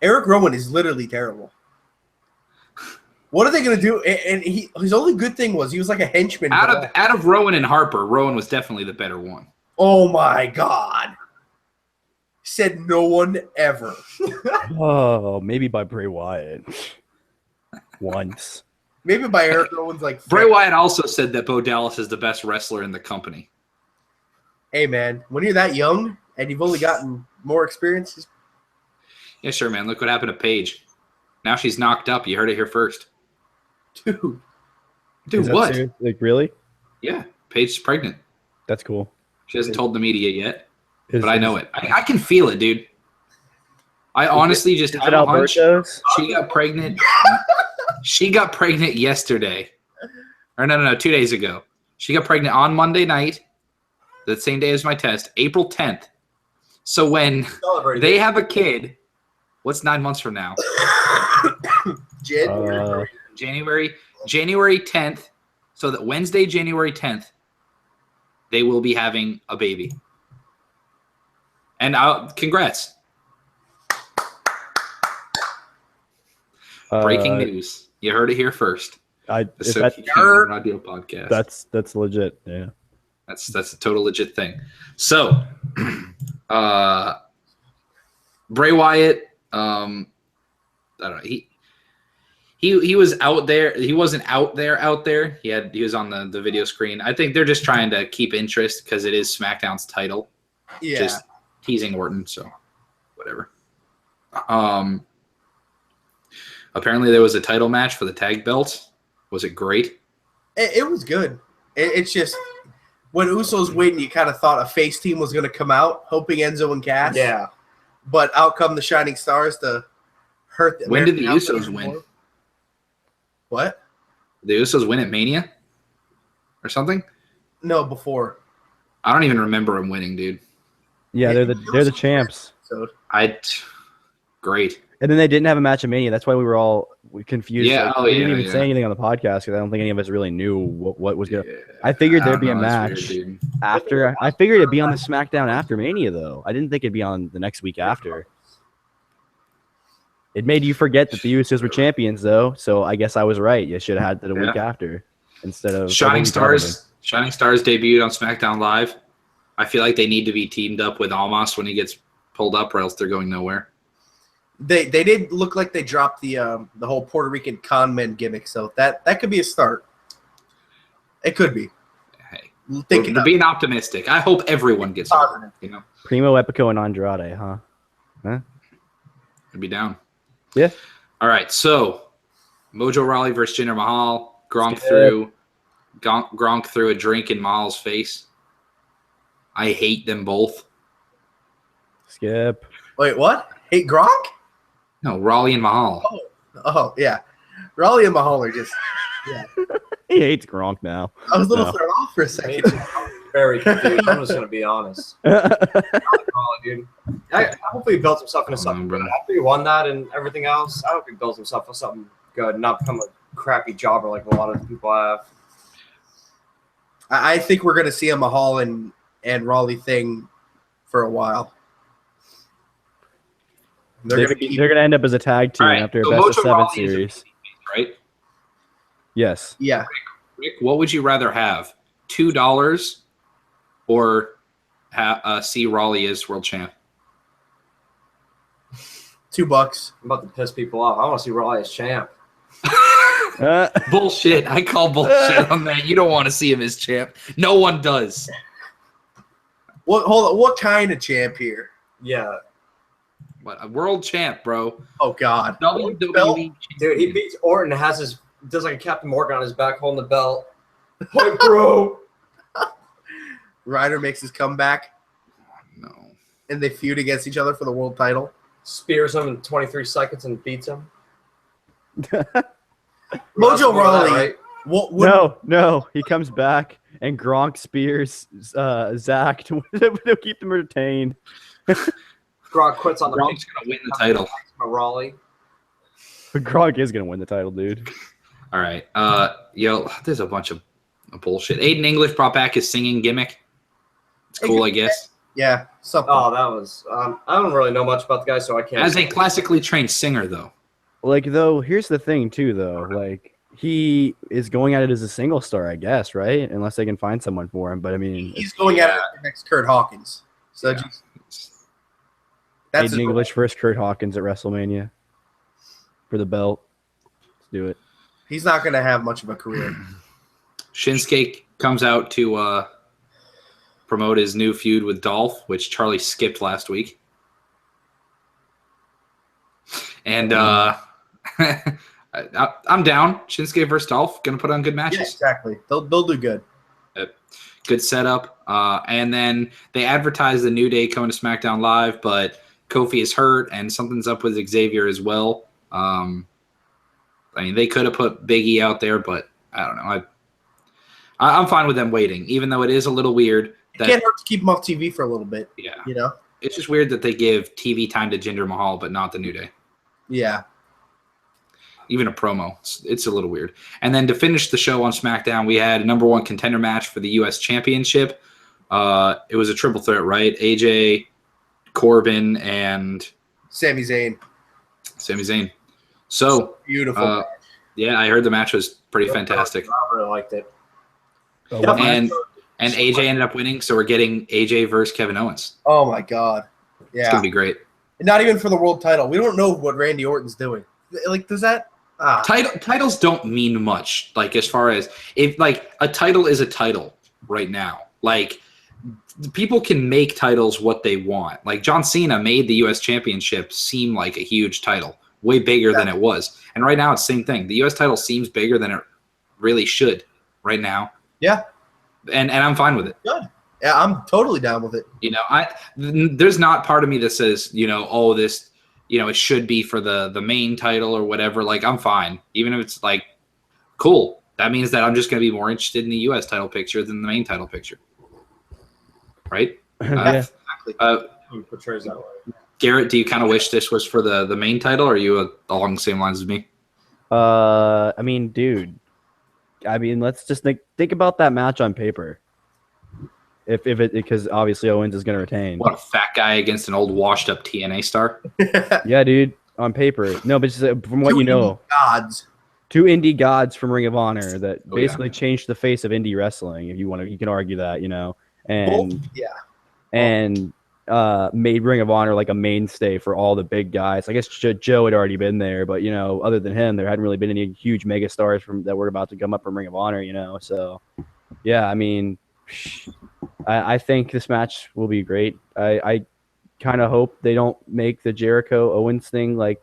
Eric Rowan is literally terrible. What are they gonna do? And his only good thing was he was like a henchman. Out of Rowan and Harper, Rowan was definitely the better one. Oh my god! Said no one ever. Oh, maybe by Bray Wyatt. Once. Maybe by Eric Rowan's Bray Wyatt also said that Bo Dallas is the best wrestler in the company. Hey man, when you're that young and you've only gotten more experiences, Yeah, sure, man. Look what happened to Paige. Now she's knocked up. You heard it here first. dude. Dude, Is that what? serious? Really? Yeah, Paige's pregnant. That's cool. She hasn't told the media yet, Is- but I know it. I can feel it, dude. I honestly just Is have it a hunch. Alberto's? She got pregnant. She got pregnant yesterday. Or no, 2 days ago. She got pregnant on Monday night, the same day as my test, April 10th. So when they have a kid, what's 9 months from now? January 10th. So that Wednesday, January 10th, they will be having a baby. And congrats. Breaking news. You heard it here first. The Sophie Cameron Radio podcast. That's legit. Yeah. That's a total legit thing. So, Bray Wyatt, I don't know. He was out there. He wasn't out there. He was on the video screen. I think they're just trying to keep interest because it is SmackDown's title. Yeah. Just teasing Orton, so whatever. Apparently there was a title match for the tag belts. Was it great? It was good. It's just when Usos win, you kind of thought a face team was going to come out, hoping Enzo and Cass. yeah. But out come the Shining Stars to hurt them. When did the Usos win? What? The Usos win at Mania or something? No, before. I don't even remember them winning, dude. Yeah, they're the champs. So Great. And then they didn't have a match at Mania. That's why we were all confused. Yeah, we didn't even yeah. say anything on the podcast because I don't think any of us really knew what was going to. I figured there'd be a match after. I figured it'd be on the SmackDown after Mania, though. I didn't think it'd be on the next week after. It made you forget that the Usos were champions, though. So I guess I was right. You should have had it the week after instead of Shining Stars. Shining Stars debuted on SmackDown Live. I feel like they need to be teamed up with Almas when he gets pulled up, or else they're going nowhere. They did look like they dropped the whole Puerto Rican con men gimmick, so that could be a start. It could be. Hey, we're being optimistic. I hope everyone gets positive. You know, Primo, Epico, and Andrade, huh? I'd be down. Yeah. All right, so Mojo Rawley versus Jinder Mahal. Gronk threw a drink in Mahal's face. I hate them both. Skip. Wait, what? Hate Gronk? No, Rawley and Mahal. Oh yeah. Raleigh and Mahal are just He hates Gronk now. I was a little thrown off for a second. Very confused. I'm just gonna be honest. Dude. I hope he built himself into something good. After he won that and everything else, I hope he built himself into something good, and not become a crappy jobber like a lot of people have. I think we're gonna see a Mahal and Raleigh thing for a while. They're gonna end up as a tag team after a best of 7 series, right? Yes. Yeah. Rick, what would you rather have? $2 or see Rawley as world champ? $2. I'm about to piss people off. I want to see Rawley as champ. Bullshit. I call bullshit on that. You don't want to see him as champ. No one does. Hold on. What kind of champ here? Yeah. What, a world champ, bro. Oh God. WWE. Dude, he beats Orton and does like a Captain Morgan on his back holding the belt. Like, bro. Ryder makes his comeback. No. And they feud against each other for the world title. Spears him in 23 seconds and beats him. Mojo Rawley. Right? No. He comes back and Gronk spears Zach to keep them retained. Gronk quits on the Gronk's gonna win the title. Rawley. But Gronk is gonna win the title, dude. All right. There's a bunch of bullshit. Aiden English brought back his singing gimmick. It's cool, I guess. Yeah. Something. Oh, that was. I don't really know much about the guy, so I can't. As a classically trained singer, though. Though, here's the thing, too, though. He is going at it as a single star, I guess, right? Unless they can find someone for him. But, I mean. He's going at it next Kurt Hawkins. So that's Aiden English versus Kurt Hawkins at WrestleMania for the belt. Let's do it. He's not going to have much of a career. Shinsuke comes out to promote his new feud with Dolph, which Charlie skipped last week. And I'm down. Shinsuke versus Dolph, going to put on good matches. Yeah, exactly. They'll do good. Good setup. And then they advertise the New Day coming to SmackDown Live, but Kofi is hurt and something's up with Xavier as well. They could have put Big E out there, but I don't know. I'm fine with them waiting, even though it is a little weird. It can't hurt to keep him off TV for a little bit. Yeah. You know? It's just weird that they give TV time to Jinder Mahal, but not the New Day. Yeah. Even a promo. It's a little weird. And then to finish the show on SmackDown, we had a number 1 contender match for the U.S. Championship. It was a triple threat, right? AJ, Corbin, and Sami Zayn. So beautiful. Yeah, I heard the match was pretty fantastic. I really liked it. And AJ ended up winning, so we're getting AJ versus Kevin Owens. Oh my God. Yeah. It's gonna be great. Not even for the world title. We don't know what Randy Orton's doing. Does that titles don't mean much, as far as if a title is a title right now. People can make titles what they want. John Cena made the US Championship seem like a huge title, way bigger than it was. And right now it's the same thing. The US title seems bigger than it really should right now. Yeah. And I'm fine with it. Good. Yeah, I'm totally down with it. There's not part of me that says, this it should be for the main title or whatever. I'm fine. Even if it's cool. That means that I'm just going to be more interested in the U.S. title picture than the main title picture. Right? Yeah. He portrays that way. Garrett, do you kind of wish this was for the main title, or are you along the same lines as me? Dude. Let's just think about that match on paper. If it, because obviously Owens is going to retain. What, a fat guy against an old washed up TNA star? Yeah, dude. on paper. No, but just, from what Two you know, gods. 2 indie gods from Ring of Honor that Oh, yeah. basically changed the face of indie wrestling. If you want to, you can argue that, Both, and yeah. and made Ring of Honor like a mainstay for all the big guys. I guess Joe had already been there, but other than him, there hadn't really been any huge mega stars that were about to come up from Ring of Honor. So yeah, I mean, I think this match will be great. I kind of hope they don't make the Jericho Owens thing like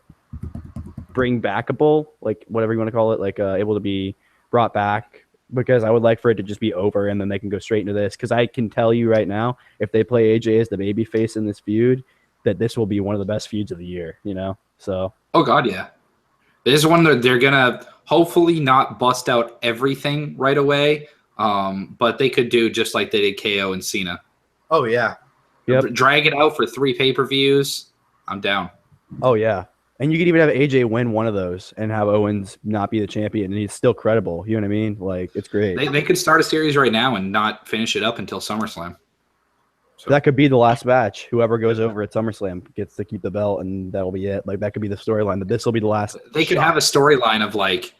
bring backable, like whatever you want to call it, like able to be brought back, because I would like for it to just be over and then they can go straight into this. Because I can tell you right now, if they play AJ as the baby face in this feud, that this will be one of the best feuds of the year. So. Oh God, yeah. This is one that they're gonna hopefully not bust out everything right away, but they could do just like they did KO and Cena. Oh yeah. Yep. Drag it out for 3 pay-per-views. I'm down. Oh yeah. And you could even have AJ win one of those and have Owens not be the champion, and he's still credible. You know what I mean? Like, it's great. They could start a series right now and not finish it up until SummerSlam. So That could be the last match. Whoever goes over at SummerSlam gets to keep the belt, and that'll be it. Like, that could be the storyline. That this will be the last. they could have a storyline of like,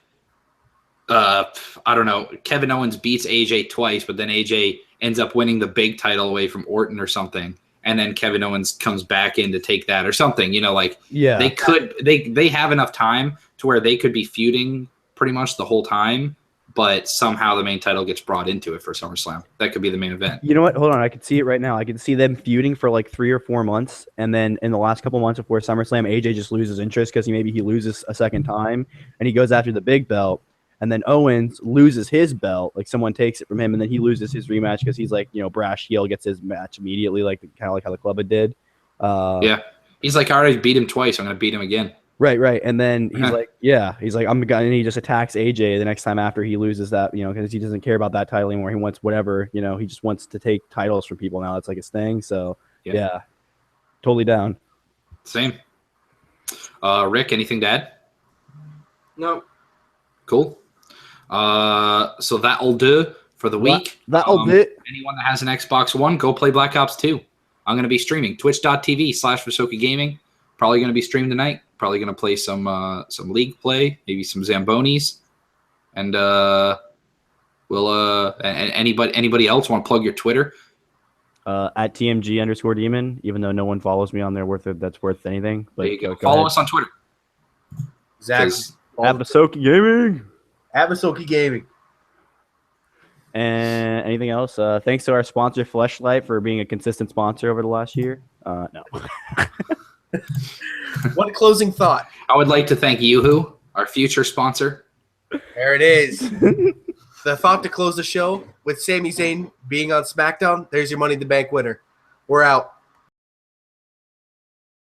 I don't know, Kevin Owens beats AJ twice, but then AJ ends up winning the big title away from Orton or something. And then Kevin Owens comes back in to take that or something, Yeah. They have enough time to where they could be feuding pretty much the whole time, but somehow the main title gets brought into it for SummerSlam. That could be the main event. You know what? Hold on. I can see it right now. I can see them feuding for like 3 or 4 months. And then in the last couple months before SummerSlam, AJ just loses interest because maybe he loses a second time and he goes after the big belt. And then Owens loses his belt, like someone takes it from him, and then he loses his rematch because he's like, brash heel, gets his match immediately, like kind of like how the club did. Yeah. He's like, I already beat him twice. I'm going to beat him again. Right. And then he's like, I'm the guy, and he just attacks AJ the next time after he loses that, because he doesn't care about that title anymore. He wants whatever, he just wants to take titles from people now. It's like his thing. So yeah, totally down. Same. Rick, anything to add? No. Cool. So that'll do for the week. That'll do. Anyone that has an Xbox One, go play Black Ops 2. I'm going to be streaming twitch.tv/Vasoki Gaming. Probably going to be streamed tonight. Probably going to play some League play, maybe some Zambonis. And we'll and anybody else want to plug your Twitter? At TMG_demon, even though no one follows me on there that's worth anything. But there you go. Follow us on Twitter. Zach. At Vasoki Gaming. At Vasoki Gaming. And anything else? Thanks to our sponsor, Fleshlight, for being a consistent sponsor over the last year. No. What closing thought? I would like to thank Yoo-Hoo, our future sponsor. There it is. The thought to close the show with Sami Zayn being on SmackDown. There's your Money in the Bank winner. We're out.